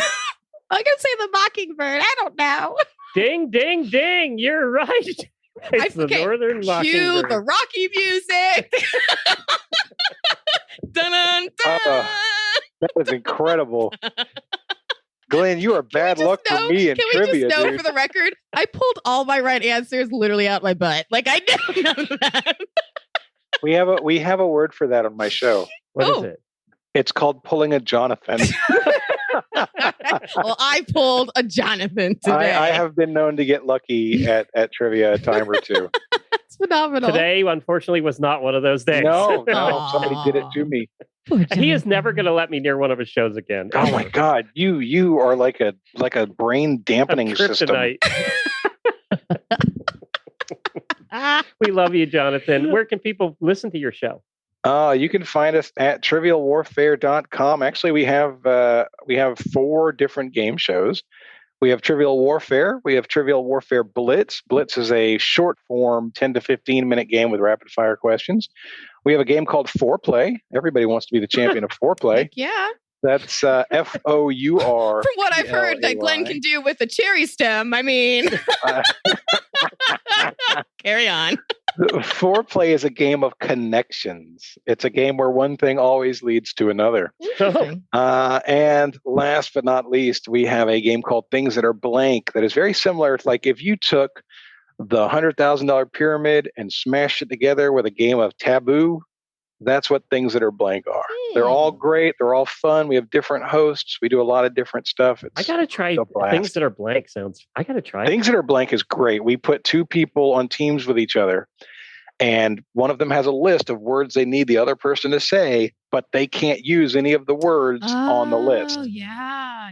to say the mockingbird. I don't know. Ding, ding, ding. You're right. It's the northern Cue mockingbird. the Rocky music. Dun-dun, dun. That was incredible. Glenn, you are bad Can we luck just for know- me in Can we trivia, just know dude. for the record, I pulled all my right answers literally out my butt. Like I know none of that. We have a word for that on my show. What is Oh. it? It's called pulling a Jonathan. Well, I pulled a Jonathan today. I have been known to get lucky at trivia a time or two. It's phenomenal. Today, unfortunately, was not one of those days. No, Aw. somebody did it to me. Poor He is Jonathan. never going to let me near one of his shows again. Oh my God, you are like a brain A dampening system. kryptonite. We love you, Jonathan. Where can people listen to your show? You can find us at trivialwarfare.com. Actually, we have 4 different game shows. We have Trivial Warfare. We have Trivial Warfare Blitz. Blitz is a short form 10 to 15 minute game with rapid fire questions. We have a game called Foreplay. Everybody wants to be the champion of Foreplay. Heck yeah. That's FOUR. From what I've heard that Glenn can do with a cherry stem, I mean, carry on. Foreplay is a game of connections. It's a game where one thing always leads to another. Interesting. And last but not least, we have a game called Things That Are Blank that is very similar. It's like if you took the $100,000 pyramid and smashed it together with a game of Taboo, that's what Things That Are Blank are. They're all great. They're all fun. We have different hosts. We do a lot of different stuff. I got to try Things That Are Blank. I got to try Things That Are Blank is great. We put 2 people on teams with each other, and one of them has a list of words they need the other person to say, but they can't use any of the words on the list. Oh, yeah.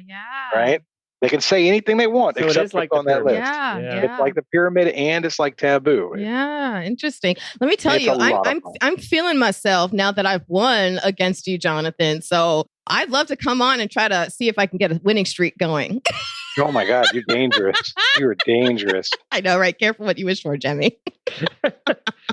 Right? They can say anything they want, So it except is like what's on the that list. pyramid. It's like the pyramid, and it's like Taboo. Yeah, interesting. Let me tell It's you, a lot of I'm fun. I'm feeling myself now that I've won against you, Jonathan. So I'd love to come on and try to see if I can get a winning streak going. Oh my God, you're dangerous. You're dangerous. I know, right? Careful what you wish for, Jaime.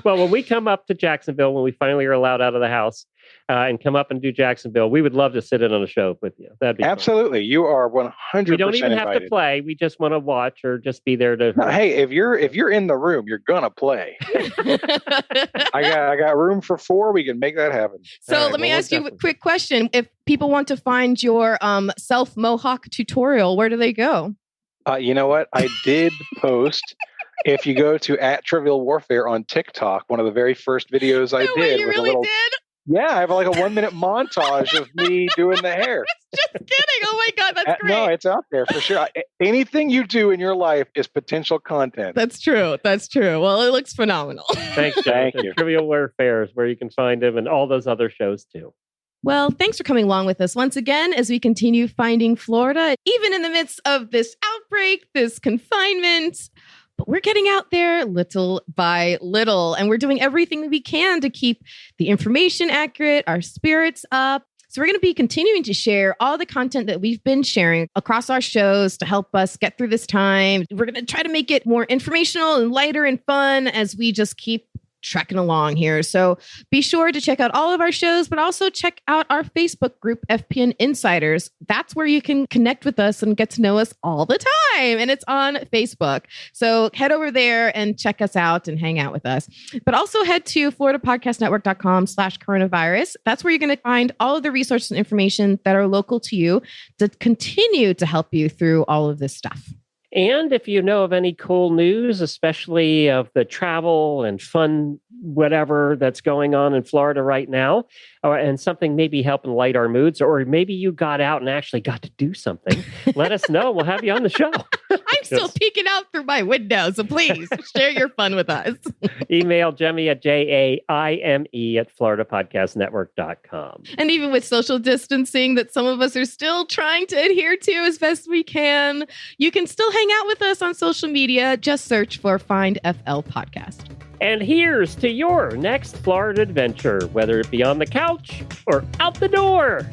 Well, when we come up to Jacksonville, when we finally are allowed out of the house and come up and do Jacksonville, we would love to sit in on a show with you. That'd be fun. Absolutely. You are 100% We don't even have invited. to play. We just want to watch or just be there to. No, hey, if you're in the room, you're gonna play. I got room for 4. We can make that happen. So All right, let me well, ask you a definitely. quick question. If people want to find your self mohawk tutorial, where do they go? You know what? I did post. If you go to @Trivial Warfare on TikTok, one of the very first videos I No way, did you was really a little. did? Yeah, I have like a 1-minute montage of me doing the hair. Just kidding. Oh my God, that's great. No, it's out there for sure. Anything you do in your life is potential content. That's true. That's true. Well, it looks phenomenal. Thanks, Thank Jonathan. you. Trivial Warfare is where you can find him and all those other shows too. Well, thanks for coming along with us once again as we continue finding Florida, even in the midst of this outbreak, this confinement. But we're getting out there little by little, and we're doing everything that we can to keep the information accurate, our spirits up. So we're going to be continuing to share all the content that we've been sharing across our shows to help us get through this time. We're going to try to make it more informational and lighter and fun as we just keep trekking along here. So be sure to check out all of our shows, but also check out our Facebook group, FPN Insiders. That's where you can connect with us and get to know us all the time. And it's on Facebook. So head over there and check us out and hang out with us. But also head to floridapodcastnetwork.com/coronavirus. That's where you're going to find all of the resources and information that are local to you to continue to help you through all of this stuff. And if you know of any cool news, especially of the travel and fun, whatever that's going on in Florida right now, and something maybe helping light our moods, or maybe you got out and actually got to do something, let us know. We'll have you on the show. I'm still peeking out through my window, so please share your fun with us. Email Jaime at JAIME@FloridaPodcastNetwork.com. And even with social distancing that some of us are still trying to adhere to as best we can, you can still hang out with us on social media. Just search for Find FL Podcast. And here's to your next Florida adventure, whether it be on the couch or out the door.